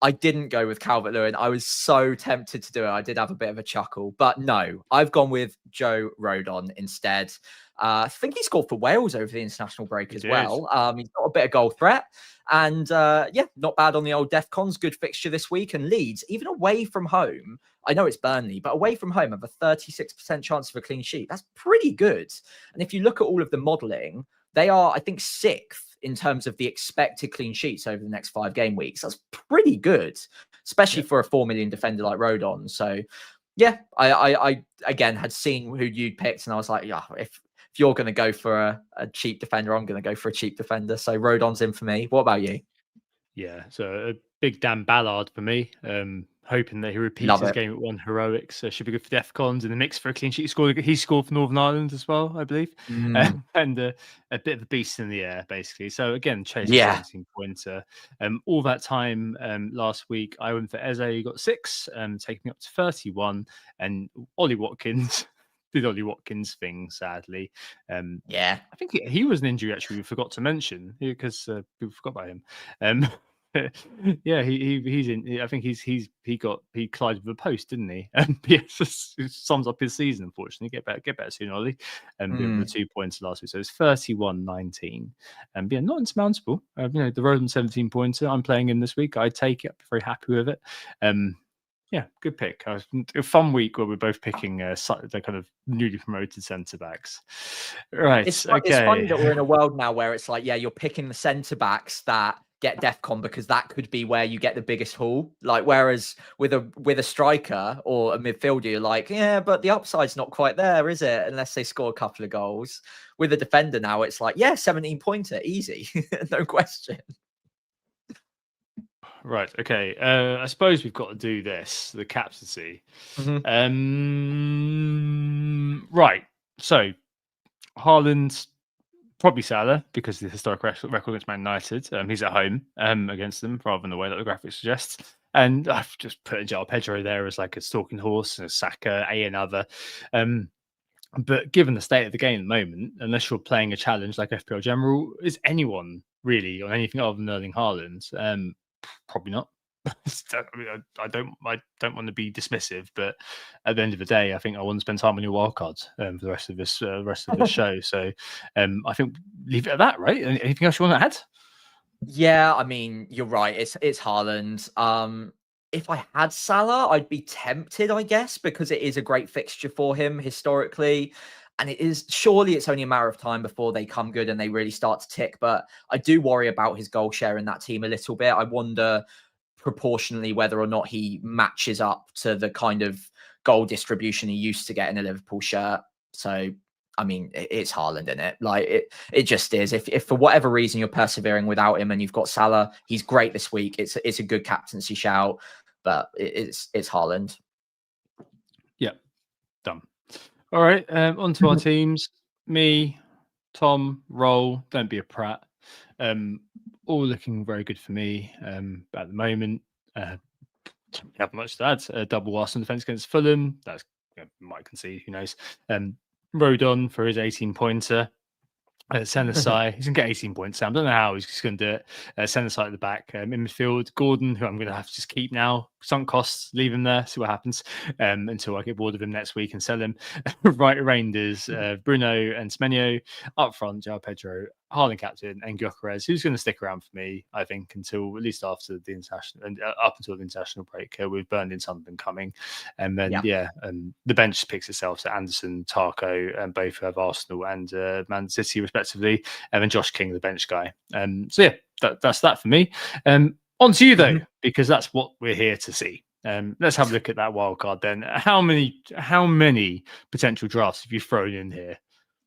I didn't go with Calvert-Lewin. I was so tempted to do it. I did have a bit of a chuckle, but no, I've gone with Joe Rodon instead. I think he scored for Wales over the international break as well. He's got a bit of goal threat, and not bad on the old DEFCONs. Good fixture this week, and Leeds, even away from home. I know it's Burnley, but away from home have a 36% chance of a clean sheet. That's pretty good. And if you look at all of the modelling, they are, I think, 6th in terms of the expected clean sheets over the next 5 game weeks. That's pretty good, especially for a 4 million defender like Rodon. So, yeah, I again had seen who you'd picked, and I was like, yeah, if if you're going to go for a cheap defender, I'm going to go for a cheap defender. So Rodon's in for me. What about you? Yeah, so a big Dan Ballard for me. Hoping that he repeats Love his it. game at 1 heroics. Should be good for Defcons in the mix for a clean sheet. He scored for Northern Ireland as well, I believe, and a bit of a beast in the air, basically. So again, chase a Yeah. 17-pointer. All that time last week, I went for Eze, got 6, taking me up to 31, and Ollie Watkins. Did Ollie Watkins thing, sadly. Yeah. I think he was an injury actually we forgot to mention because people forgot about him. Yeah, he's in. I think he collided with a post, didn't he? Yes, it sums up his season. Unfortunately, get better soon, Ollie. And with the 2 points last week, so it's 31-19. And yeah, not insurmountable. The Roden 17-pointer I'm playing in this week. I take it. I'm very happy with it. Yeah, good pick. A fun week where we're both picking the kind of newly promoted centre backs. Right. It's okay. funny that we're in a world now where it's like, yeah, you're picking the centre backs that get DEFCON because that could be where you get the biggest haul. Like, whereas with a striker or a midfielder, you're like, yeah, but the upside's not quite there, is it? Unless they score a couple of goals. With a defender now, it's like, yeah, 17-pointer, easy, no question. Right. Okay. I suppose we've got to do this, the captaincy. Right. So, Haaland, probably Salah because of the historic record against Man United. He's at home against them rather than the way that the graphic suggests. And I've just put João Pedro there as like a stalking horse, and a Saka, another. But given the state of the game at the moment, unless you're playing a challenge like FPL General, is anyone really on anything other than Erling Haaland? Probably not. I don't want to be dismissive, but at the end of the day, I think I want to spend time on your wildcards for the rest of this show. So I think leave it at that, right? Anything else you want to add? Yeah, I mean, you're right. It's Haaland. If I had Salah, I'd be tempted, I guess, because it is a great fixture for him historically. And surely it's only a matter of time before they come good and they really start to tick. But I do worry about his goal share in that team a little bit. I wonder proportionally whether or not he matches up to the kind of goal distribution he used to get in a Liverpool shirt. So, I mean, it's Haaland, in it. Like it just is. If for whatever reason you're persevering without him and you've got Salah, he's great this week. It's a good captaincy shout, but it's Haaland. Yeah, done. All right, on to our teams. Me, Tom, Roll, don't be a prat. All looking very good for me at the moment. Don't have much to add. Double Arsenal defence against Fulham. That's might concede, who knows. Rodon for his 18-pointer. Senasai, he's going to get 18 points. Sam, I don't know how he's just going to do it. Senasai at the back. In midfield, Gordon, who I'm going to have to just keep now. Sunk costs, leave him there, see what happens until I get bored of him next week and sell him. Right, Reinders, Bruno and Semenyo. Up front, João Pedro, Haaland captain, and Gyökeres, who's going to stick around for me, I think, until at least after the international and up until the international break. With Burnley and Sunderland coming. And then, the bench picks itself. So Anderson, Tarko, and both have Arsenal and Man City, respectively. And then Josh King, the bench guy. So, yeah, that's that for me. On to you, though, because that's what we're here to see. Let's have a look at that wild card then. How many potential drafts have you thrown in here?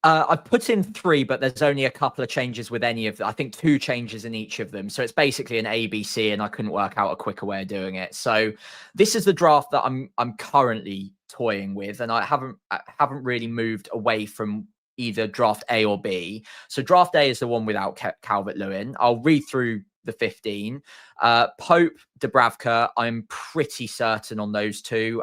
I've put in 3, but there's only a couple of changes with any of them. I think 2 changes in each of them. So it's basically an ABC, and I couldn't work out a quicker way of doing it. So this is the draft that I'm currently toying with, and I haven't really moved away from either draft A or B. So draft A is the one without Calvert-Lewin. I'll read through the 15. Pope, Dubravka, I'm pretty certain on those 2.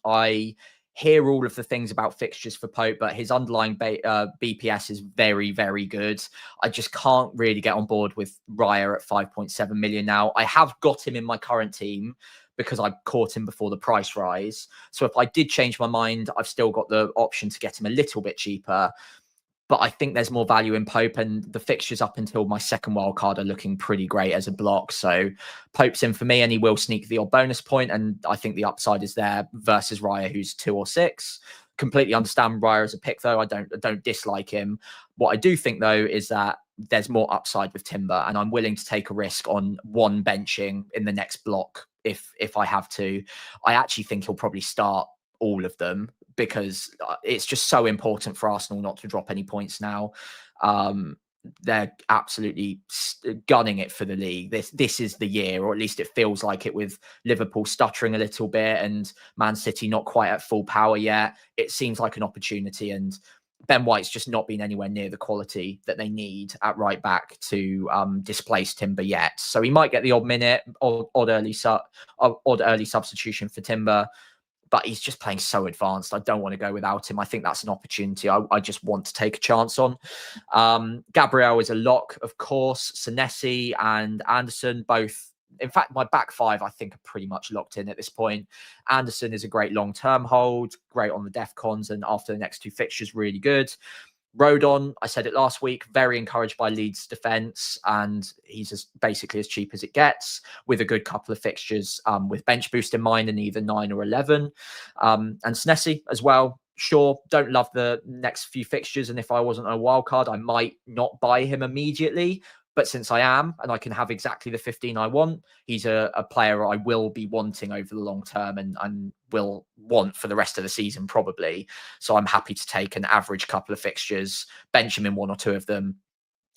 I hear all of the things about fixtures for Pope, but his underlying BPS is very, very good. I just can't really get on board with Raya at 5.7 million now. I have got him in my current team because I caught him before the price rise. So if I did change my mind, I've still got the option to get him a little bit cheaper. But I think there's more value in Pope, and the fixtures up until my second wild card are looking pretty great as a block. So Pope's in for me, and he will sneak the odd bonus point, and I think the upside is there versus Raya, who's 2 or 6. Completely understand Raya as a pick, though. I don't dislike him. What I do think, though, is that there's more upside with Timber, and I'm willing to take a risk on one benching in the next block if I have to. I actually think he'll probably start all of them, because it's just so important for Arsenal not to drop any points now. They're absolutely gunning it for the league. This is the year, or at least it feels like it, with Liverpool stuttering a little bit and Man City not quite at full power yet. It seems like an opportunity, and Ben White's just not been anywhere near the quality that they need at right back to displace Timber yet. So he might get the odd minute, odd early substitution for Timber, but he's just playing so advanced. I don't want to go without him. I think that's an opportunity I just want to take a chance on. Gabriel is a lock, of course. Senesi and Anderson, both. In fact, my back five, I think, are pretty much locked in at this point. Anderson is a great long-term hold, great on the DEFCONs, and after the next two fixtures, really good. Rodon, I said it last week, very encouraged by Leeds' defence, and he's basically as cheap as it gets, with a good couple of fixtures with bench boost in mind in either 9 or 11. And Senesi as well. Sure, don't love the next few fixtures, and if I wasn't a wild card, I might not buy him immediately. But since I am, and I can have exactly the 15 I want, he's a player I will be wanting over the long term, and will want for the rest of the season probably. So I'm happy to take an average couple of fixtures, bench him in 1 or 2 of them,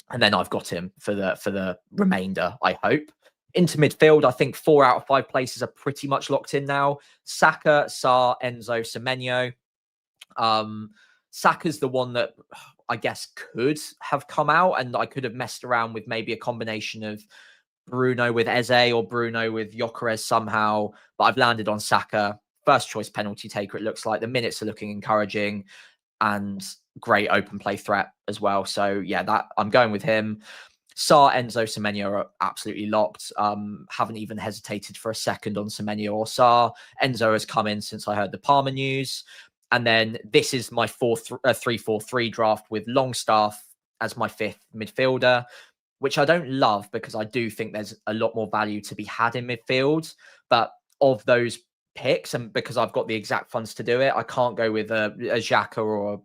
and then I've got him for the remainder, I hope. Into midfield, I think 4 out of 5 places are pretty much locked in now. Saka, Sarr, Enzo, Semenyo. Saka's the one that I guess could have come out, and I could have messed around with maybe a combination of Bruno with Eze or Bruno with Gyökeres somehow, but I've landed on Saka. First choice penalty taker, it looks like. The minutes are looking encouraging, and great open play threat as well. So yeah, that I'm going with him. Sarr, Enzo, Semenyo are absolutely locked. Haven't even hesitated for a second on Semenyo or Sarr. Enzo has come in since I heard the Palmer news. And then this is my 3-4-3 draft with Longstaff as my 5th midfielder, which I don't love, because I do think there's a lot more value to be had in midfield. But of those picks, and because I've got the exact funds to do it, I can't go with a Xhaka or a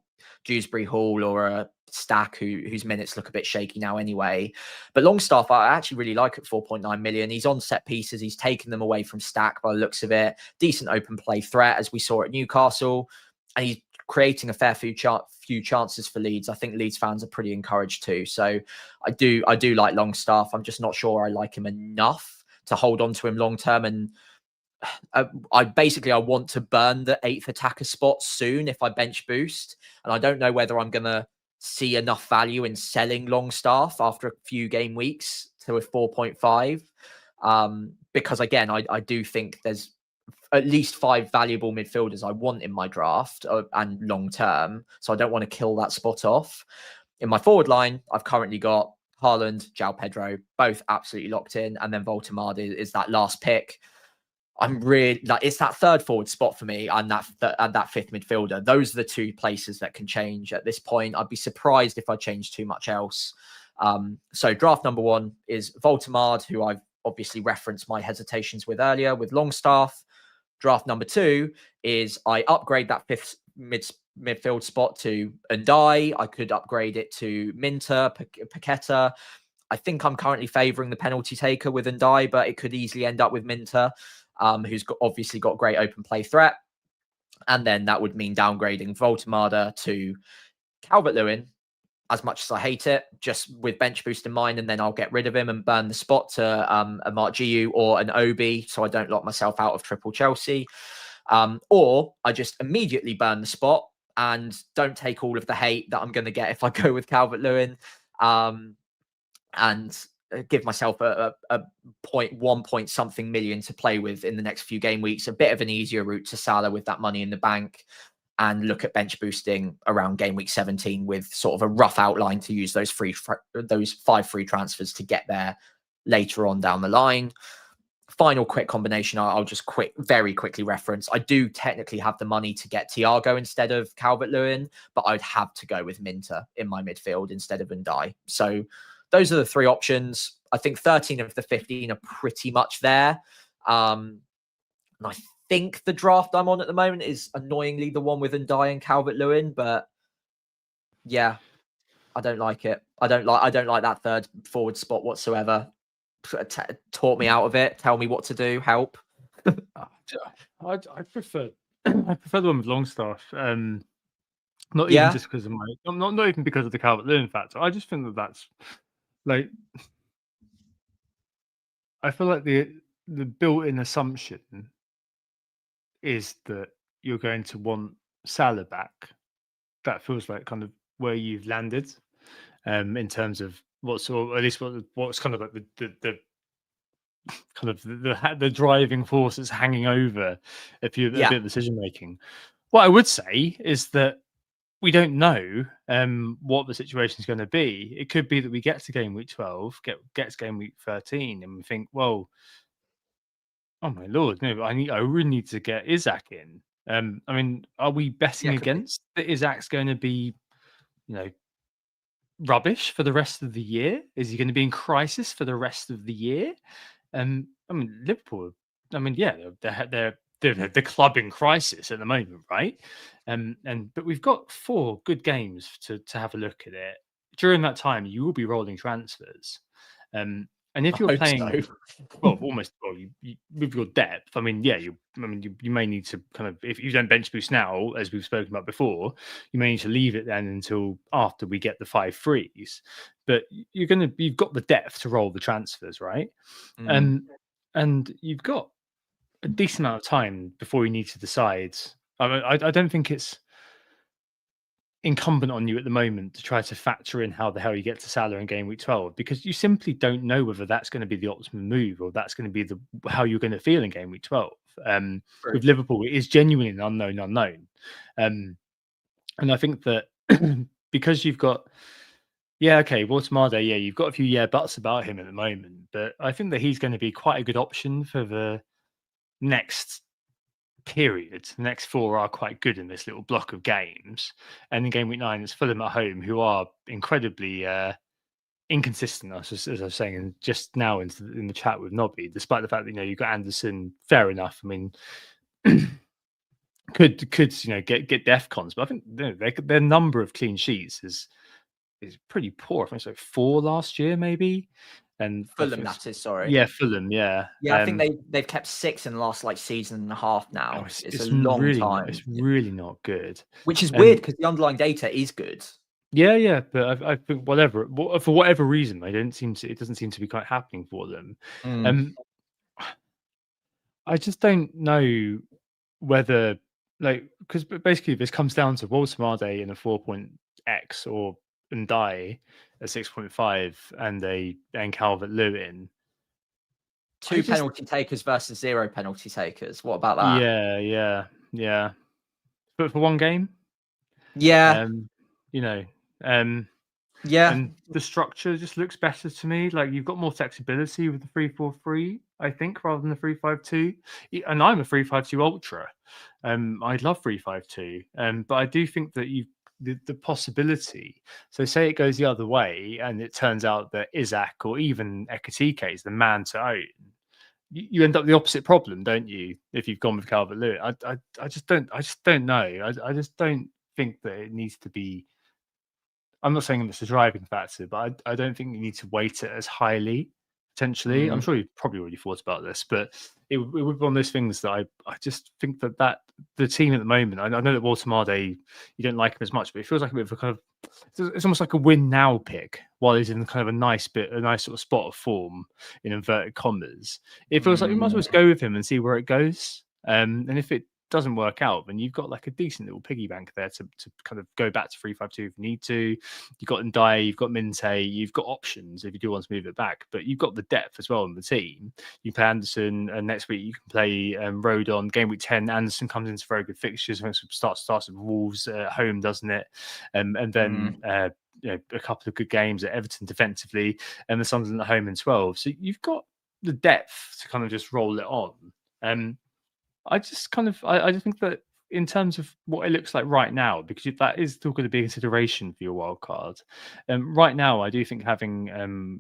Dewsbury Hall or a Stack whose minutes look a bit shaky now anyway. But Longstaff, I actually really like at 4.9 million. He's on set pieces. He's taken them away from Stack by the looks of it. Decent open play threat, as we saw at Newcastle. And he's creating a fair few chances for Leeds. I think Leeds fans are pretty encouraged too. So I do like Longstaff. I'm just not sure I like him enough to hold on to him long term. And I want to burn the 8th attacker spot soon if I bench boost. And I don't know whether I'm going to see enough value in selling Longstaff after a few game weeks to a 4.5. Because again, I do think there's at least 5 valuable midfielders I want in my draft and long term. So I don't want to kill that spot off. In my forward line, I've currently got Haaland, João Pedro, both absolutely locked in. And then Woltemade is that last pick. I'm really like, it's that third forward spot for me, and that 5th midfielder. Those are the 2 places that can change at this point. I'd be surprised if I change too much else. So draft number 1 is Woltemade, who I've obviously referenced my hesitations with earlier with Longstaff. Draft number 2 is I upgrade that 5th midfield spot to Ndai. I could upgrade it to Minter, Paqueta. I think I'm currently favouring the penalty taker with Ndai, but it could easily end up with Minter, who's obviously got great open play threat. And then that would mean downgrading Woltemade to Calvert-Lewin. As much as I hate it, just with bench boost in mind, and then I'll get rid of him and burn the spot to a Mark Giu or an Obi, so I don't lock myself out of triple Chelsea. Or I just immediately burn the spot and don't take all of the hate that I'm going to get if I go with Calvert-Lewin, and give myself a 1 point something million to play with in the next few game weeks. A bit of an easier route to Salah with that money in the bank, and look at bench boosting around game week 17 with sort of a rough outline to use those 5 free transfers to get there later on down the line. Final quick combination I'll just very quickly reference. I do technically have the money to get Thiago instead of Calvert-Lewin, but I'd have to go with Minter in my midfield instead of Ndai. So those are the 3 options. I think 13 of the 15 are pretty much there. And I think the draft I'm on at the moment is annoyingly the one with Ndai and Calvert-Lewin, but yeah, I don't like it. I don't like that third forward spot whatsoever. Taught me out of it. Tell me what to do. Help. I prefer I prefer the one with Longstaff. Not even Yeah, just because of not even because of the Calvert-Lewin factor. I just think that that's like I feel like the built-in assumption is that you're going to want Salah back. That feels like kind of where you've landed, in terms of or at least what's kind of like the kind of the driving force that's hanging over a yeah, bit of decision making. What I would say is that we don't know what the situation is going to be. It could be that we get to game week 12, get to game week 13, and we think, well, oh my lord, no, I really need to get Isaac in. I mean, are we betting yeah, could be. against that Isaac's going to be, you know, rubbish for the rest of the year? Is he going to be in crisis for the rest of the year? I mean, Liverpool. I mean, yeah, they're the club in crisis at the moment, right? But we've got 4 good games to have a look at it. During that time, you will be rolling transfers, and if I you're hope playing, so. well, almost, well, you with your depth. I mean, yeah, you may need to kind of, if you don't bench boost now, as we've spoken about before, you may need to leave it then until after we get the 5 frees. But you've got the depth to roll the transfers, right? Mm. And and you've got a decent amount of time before you need to decide. I don't think it's incumbent on you at the moment to try to factor in how the hell you get to Salah in game week 12, because you simply don't know whether that's going to be the optimum move or that's going to be how you're going to feel in game week 12. True. With Liverpool, it is genuinely an unknown. And I think that because you've got, yeah, okay, Woltemade, yeah, you've got a few buts about him at the moment, but I think that he's going to be quite a good option for the next period. The next 4 are quite good in this little block of games. And in game week 9, it's Fulham at home, who are incredibly inconsistent, as I was saying just now in the chat with Nobby, despite the fact that, you've got Anderson, fair enough. I mean, could get DEFCONs, but I think their number of clean sheets is pretty poor. I think it's like 4 last year, maybe. And I Fulham, think that is, sorry. yeah, Fulham, yeah. Yeah, I think they've kept 6 in the last like season and a half now. It's a long time, it's really not good. which is weird And because the underlying data is good. yeah, but I think for whatever reason, it doesn't seem to be quite happening for them. Mm. Um, I just don't know whether, because basically this comes down to Woltemade in a 4-point-X or Ndai at 6.5 and Calvert-Lewin. 2 penalty takers versus 0 penalty takers. What about that? Yeah. But for one game, Yeah, um, you know, um, yeah. and the structure just looks better to me. Like, you've got more flexibility with the 3-4-3, I think, rather than the 3-5-2. And I'm a 3-5-2 ultra. I love 3-5-2. But I do think that the possibility. So say it goes the other way, and it turns out that Isaac or even Ekatike is the man to own. You end up the opposite problem, don't you? If you've gone with Calvert-Lewin, I just don't know. I just don't think that it needs to be. I'm not saying it's a driving factor, but I don't think you need to weight it as highly. Potentially, I'm Mm. sure you've probably already thought about this, but it would be one of those things that I just think that the team at the moment. I know that Woltemade, you don't like him as much, but it feels like a bit of a kind of, it's almost like a win now pick while he's in kind of a nice sort of spot of form in inverted commas. It feels like we might as well just go with him and see where it goes. And if it doesn't work out, then you've got like a decent little piggy bank there to kind of go back to 3-5-2 if you need to. You've got Ndai, you've got Minte, you've got options if you do want to move it back, but you've got the depth as well in the team. You play Anderson, and next week you can play Rodon. Game week 10, Anderson comes into very good fixtures. I think it starts with Wolves at home, doesn't it? And then a couple of good games at Everton defensively, and the Sunderland at home in 12. So you've got the depth to kind of just roll it on. I just think that in terms of what it looks like right now, because that is still going to be a consideration for your wild card. Right now, I do think the team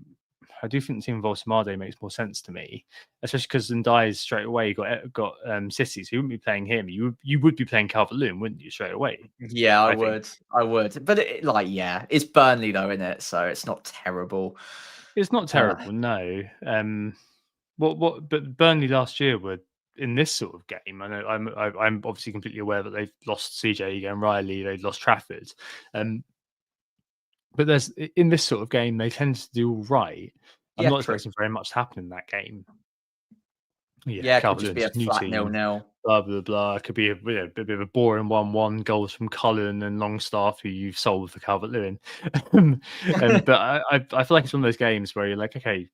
of Volsamade makes more sense to me, especially because Ndai straight away got City, so you wouldn't be playing him. You would be playing Calvert-Lewin, wouldn't you, straight away? Yeah, I would. But it's Burnley though, isn't it? So it's not terrible. It's not terrible, no. But Burnley last year were in this sort of game, I know I'm obviously completely aware that they've lost CJ again, Riley, they've lost Trafford, but there's in this sort of game they tend to do all right. I'm Yeah, not true. expecting very much to happen in that game. Yeah, it could just be Calvert-Lewin's a new flat team, 0-0. blah blah blah. It could be a bit of a boring 1-1, goals from Cullen and Longstaff, who you've sold for Calvert-Lewin. But I feel like it's one of those games where you're like, okay,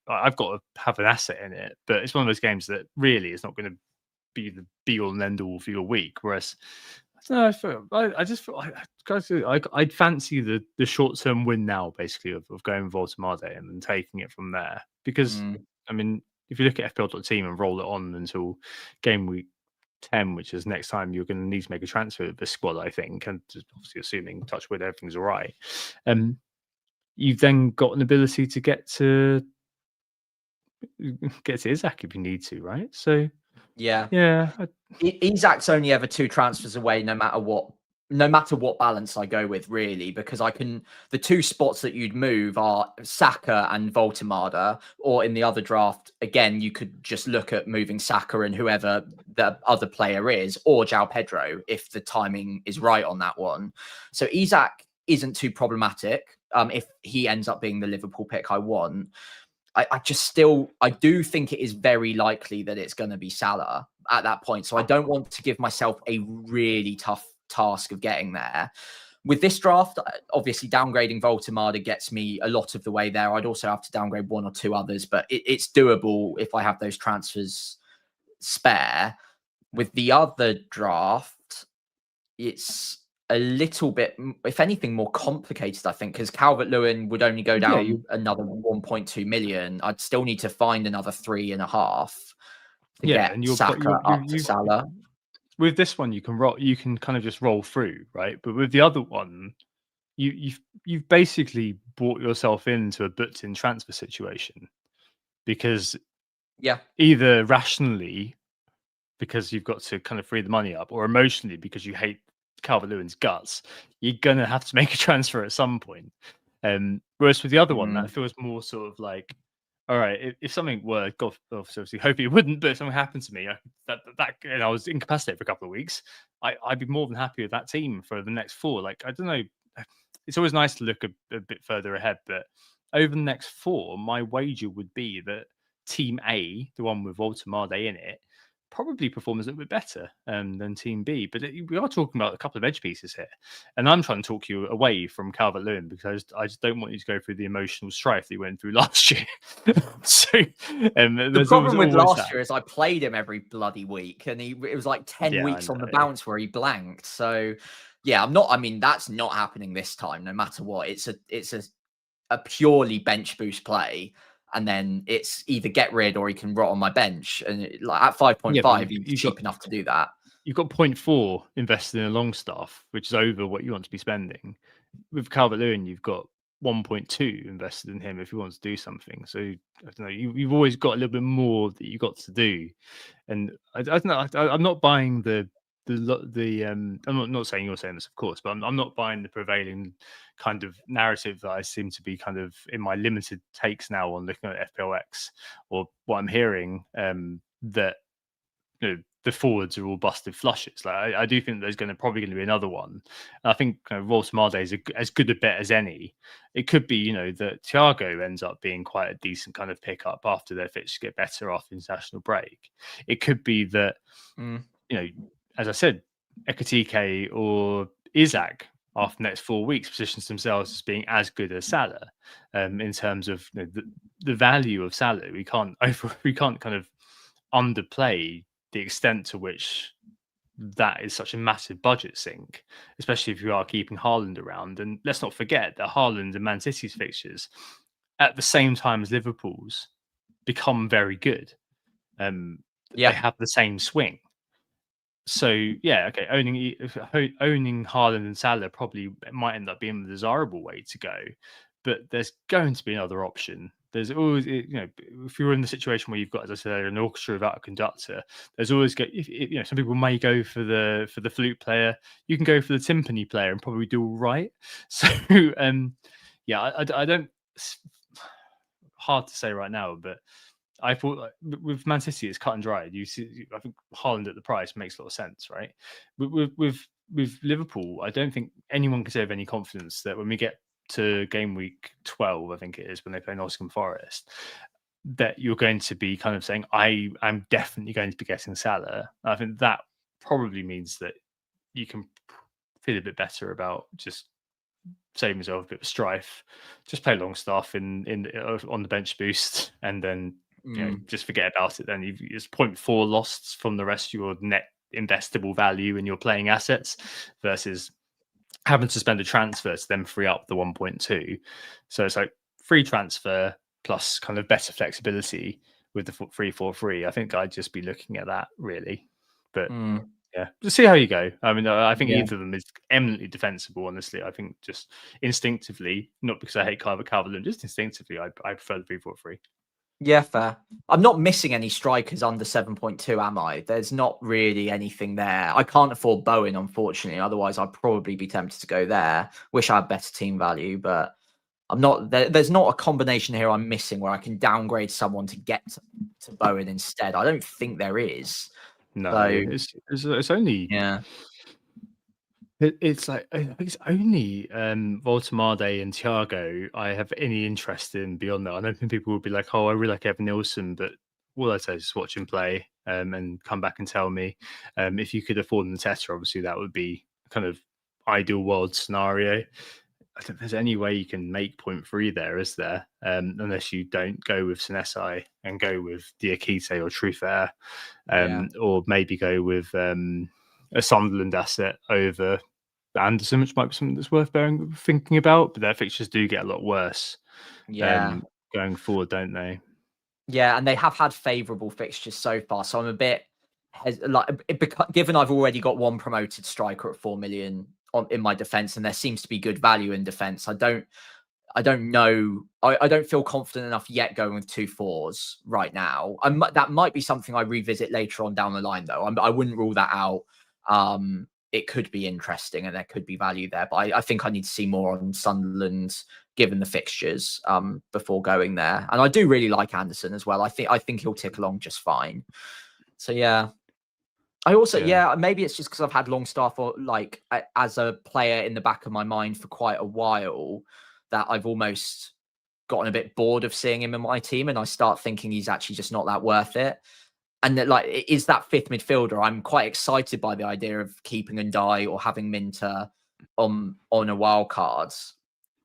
I've got to have an asset in it, but it's one of those games that really is not going to be the be all and end all for your week. Whereas I don't know, I just feel I'd fancy the short term win now, basically, of going with Voltemade and then taking it from there. Because I mean, if you look at FPL.team and roll it on until game week 10, which is next time you're going to need to make a transfer of this squad, I think, and just obviously assuming touch wood everything's all right. You've then got an ability to get to Isaac if you need to, right? So Yeah. yeah, Isak's only ever 2 transfers away, no matter what balance I go with, really, because the 2 spots that you'd move are Saka and Voltemade, or in the other draft, again, you could just look at moving Saka and whoever the other player is, or João Pedro, if the timing is right on that one. So Isak isn't too problematic if he ends up being the Liverpool pick I want. I do think it is very likely that it's going to be Salah at that point. So I don't want to give myself a really tough task of getting there. With this draft, obviously downgrading Voltemade gets me a lot of the way there. I'd also have to downgrade 1 or 2 others, but it's doable if I have those transfers spare. With the other draft, it's a little bit, if anything, more complicated, I think, because Calvert-Lewin would only go down another 1.2 million. I'd still need to find another 3.5 to get and Saka up to Salah. With this one, you can kind of just roll through, right? But with the other one, you've basically brought yourself into a built-in transfer situation, because either rationally, because you've got to kind of free the money up, or emotionally because you hate Calvert-Lewin's guts, you're gonna have to make a transfer at some point. Whereas with the other one, that feels more sort of like, all right, if something were, God, obviously hoping it wouldn't, but if something happened to me, and I was incapacitated for a couple of weeks, I'd be more than happy with that team for the next 4. Like, I don't know, it's always nice to look a bit further ahead, but over the next 4, my wager would be that Team A, the one with Voltemade in it, probably performs a little bit better than Team B. But we are talking about a couple of edge pieces here, and I'm trying to talk you away from Calvert-Lewin because I just don't want you to go through the emotional strife that you went through last year. So the problem with last year is I played him every bloody week, and it was like 10 weeks on the bounce where he blanked. So yeah, that's not happening this time, no matter what. It's a purely bench boost play. And then it's either get rid or he can rot on my bench. And at 5.5, he's cheap enough to do that. You've got 0.4 invested in a Longstaff, which is over what you want to be spending. With Calvert-Lewin, you've got 1.2 invested in him if you want to do something. So I don't know. You've always got a little bit more that you got to do. And I don't know. I'm not buying I'm not saying you're saying this, of course, but I'm not buying the prevailing kind of narrative that I seem to be kind of in my limited takes now on looking at FPLX, or what I'm hearing, that the forwards are all busted flushes. Like I do think there's probably going to be another one. And I think Voltemade is as good a bet as any. It could be, that Thiago ends up being quite a decent kind of pickup after their fixtures get better after international break. It could be that, as I said, Ekatike or Isak after the next 4 weeks positions themselves as being as good as Salah, in terms of the value of Salah. We can't kind of underplay the extent to which that is such a massive budget sink, especially if you are keeping Haaland around. And let's not forget that Haaland and Man City's fixtures at the same time as Liverpool's become very good. They have the same swing. So owning Haaland and Salah probably might end up being the desirable way to go, but there's going to be another option. There's always, if you're in the situation where you've got, as I said, an orchestra without a conductor, there's always some people may go for the flute player. You can go for the timpani player and probably do all right. So I don't. Hard to say right now, but I thought with Man City, it's cut and dried. You see, I think Haaland at the price makes a lot of sense, right? With Liverpool, I don't think anyone can say with any confidence that when we get to game week 12, I think it is when they play Nottingham Forest, that you're going to be kind of saying, I'm definitely going to be getting Salah. I think that probably means that you can feel a bit better about just saving yourself a bit of strife. Just play Longstaff in on the bench boost, and then just forget about it. Then it's 0.4 lost from the rest of your net investable value in your playing assets versus having to spend a transfer to then free up the 1.2. So it's like free transfer plus kind of better flexibility with the 3-4-3. I think I'd just be looking at that really, but yeah, just see how you go. I mean, I think either of them is eminently defensible. Honestly, I think just instinctively, not because I hate Calvert-Lewin, just instinctively, I prefer the 3-4-3. Yeah, fair. I'm not missing any strikers under 7.2, am I? There's not really anything there. I can't afford Bowen, unfortunately. Otherwise, I'd probably be tempted to go there. Wish I had better team value, but I'm not. There's not a combination here I'm missing where I can downgrade someone to get to Bowen instead. I don't think there is. No, So, it's only yeah. It's like I think it's only Voltemade and Thiago I have any interest in beyond that. I don't think people would be like, "Oh, I really like Evan Nilsson," but all I say is just watch him play and come back and tell me. If you could afford Nateta, obviously that would be kind of ideal world scenario. I don't think there's any way you can make 0.3 there, is there? Unless you don't go with Senesi and go with Diakite or Truffert, or maybe go with a Sunderland asset over Anderson, which might be something that's worth thinking about. But their fixtures do get a lot worse going forward, don't they? Yeah, and they have had favourable fixtures so far. So I'm a bit given I've already got one promoted striker at 4 million in my defence, and there seems to be good value in defence. I don't know. I don't feel confident enough yet going with 2 4s right now. That might be something I revisit later on down the line, though. I wouldn't rule that out. It could be interesting and there could be value there, but I think I need to see more on Sunderland given the fixtures before going there. And I do really like Anderson as well. I think he'll tick along just fine. So yeah. I also maybe it's just because I've had Longstaff as a player in the back of my mind for quite a while that I've almost gotten a bit bored of seeing him in my team, and I start thinking he's actually just not that worth it. And that, is that fifth midfielder? I'm quite excited by the idea of keeping Ndai or having Minter on a wild card,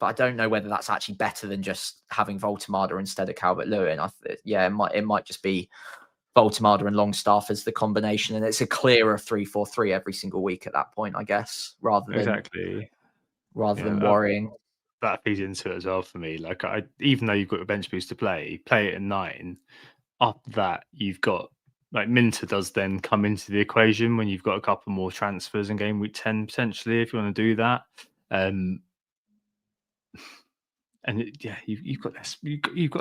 but I don't know whether that's actually better than just having Voltemade instead of Calvert-Lewin. It might just be Voltemade and Longstaff as the combination, and it's a clearer 3-4-3 every single week at that point, I guess, rather than worrying. That feeds into it as well for me. Like, even though you've got a bench boost to play it at 9. Up that you've got Minter does then come into the equation when you've got a couple more transfers in game week 10 potentially if you want to do that. You've got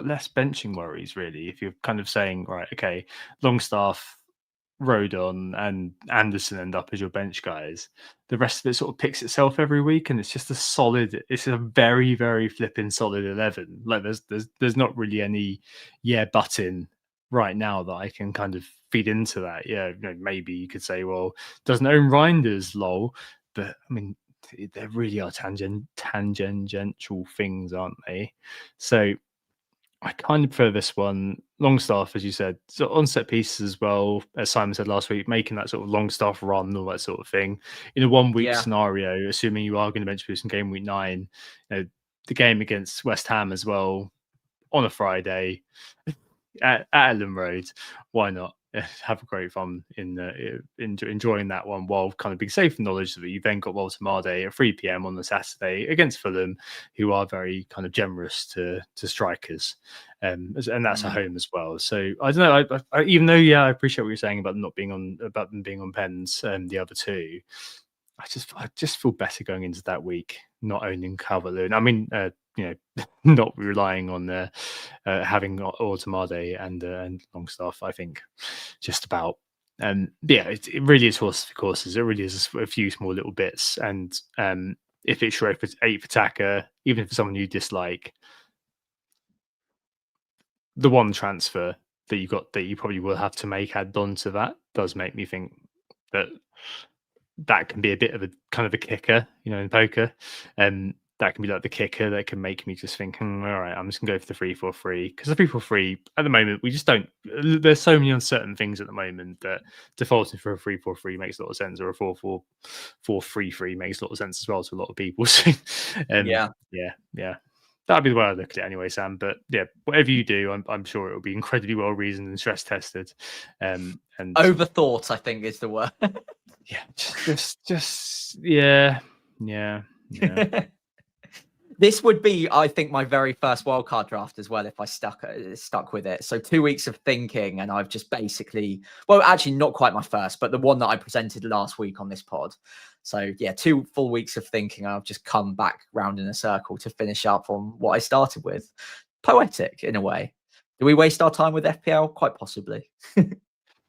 less benching worries really if you're kind of saying, right, okay, Longstaff, Rodon and Anderson end up as your bench guys. The rest of it sort of picks itself every week, and it's just it's a very, very flipping solid 11. Like there's not really any button right now that I can kind of feed into that. Maybe you could say, well, doesn't own Reinders, lol, but I mean, there really are tangential things, aren't they? So I kind of prefer this one. Longstaff, as you said, so on set pieces as well, as Simon said last week, making that sort of Longstaff run, all that sort of thing. In a 1 week scenario, assuming you are going to bench boost in game week 9, the game against West Ham as well on a Friday at Ellen Road, why not? Have a great fun in enjoying that one while kind of being safe in knowledge that you've then got Voltemade at 3 p.m. on the Saturday against Fulham, who are very kind of generous to strikers, and that's at home as well. So I don't know. I even though I appreciate what you're saying about them being on pens, the other two. I just feel better going into that week not owning Calvert-Lewin. I mean, not relying on having Voltemade and Longstaff. I think just about. It really is horses for courses. It really is a few small little bits, and if it's your eighth attacker, even for someone you dislike, the one transfer that you probably will have to make add on to that does make me think that can be a bit of a kind of a kicker, in poker. That can be like the kicker that can make me just think, all right, I'm just gonna go for the 3-4-3, because the 3-4-3 at the moment, we just don't. There's so many uncertain things at the moment that defaulting for a 3-4-3 makes a lot of sense, or a 4-4-3 makes a lot of sense as well to a lot of people. So, yeah. That'd be the way I look at it anyway, Sam. But yeah, whatever you do, I'm sure it will be incredibly well reasoned and stress tested. And overthought, I think, is the word. Yeah. This would be, I think, my very first wildcard draft as well if I stuck with it. So 2 weeks of thinking, and I've just basically, well, actually not quite my first, but the one that I presented last week on this pod. So yeah, 2 full weeks of thinking, and I've just come back round in a circle to finish up on what I started with. Poetic in a way. Do we waste our time with FPL? Quite possibly.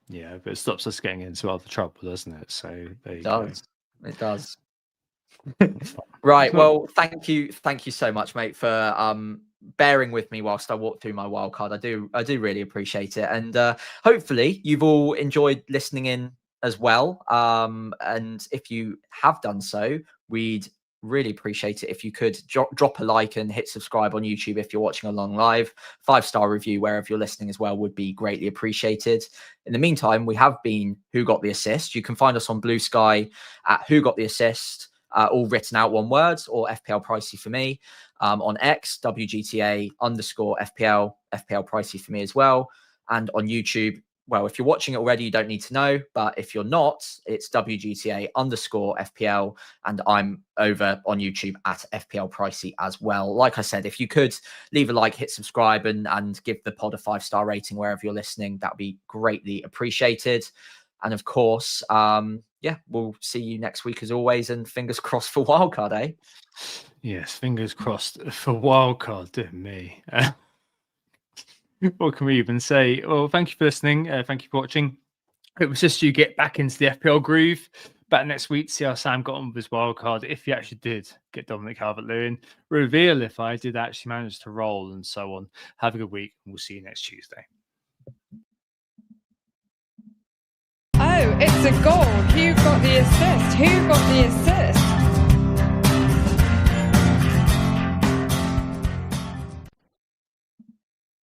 Yeah, but it stops us getting into other trouble, doesn't it? So there you go. It does. Right. Well, thank you so much, mate, for bearing with me whilst I walk through my wildcard. I do really appreciate it, and hopefully you've all enjoyed listening in as well. And if you have done so, we'd really appreciate it if you could drop a like and hit subscribe on YouTube if you're watching along live. 5-star review wherever you're listening as well would be greatly appreciated. In the meantime, we have been Who Got the Assist. You can find us on Blue Sky at Who Got the Assist. All written out one word, or FPL Pricey for me. On X, WGTA_FPL, FPL Pricey for me as well. And on YouTube, well, if you're watching it already, you don't need to know. But if you're not, it's WGTA_FPL. And I'm over on YouTube at FPL Pricey as well. Like I said, if you could leave a like, hit subscribe, and give the pod a 5-star rating wherever you're listening, that would be greatly appreciated. And of course, we'll see you next week as always, and fingers crossed for wildcard, eh? Yes, fingers crossed for wildcard, dear me. What can we even say? Well, thank you for listening. Thank you for watching. It was just you get back into the FPL groove. Back next week, see how Sam got on with his wildcard. If he actually did get Dominic Calvert-Lewin, reveal if I did actually manage to roll, and so on. Have a good week, and we'll see you next Tuesday. Oh, it's a goal. Who got the assist? Who got the assist?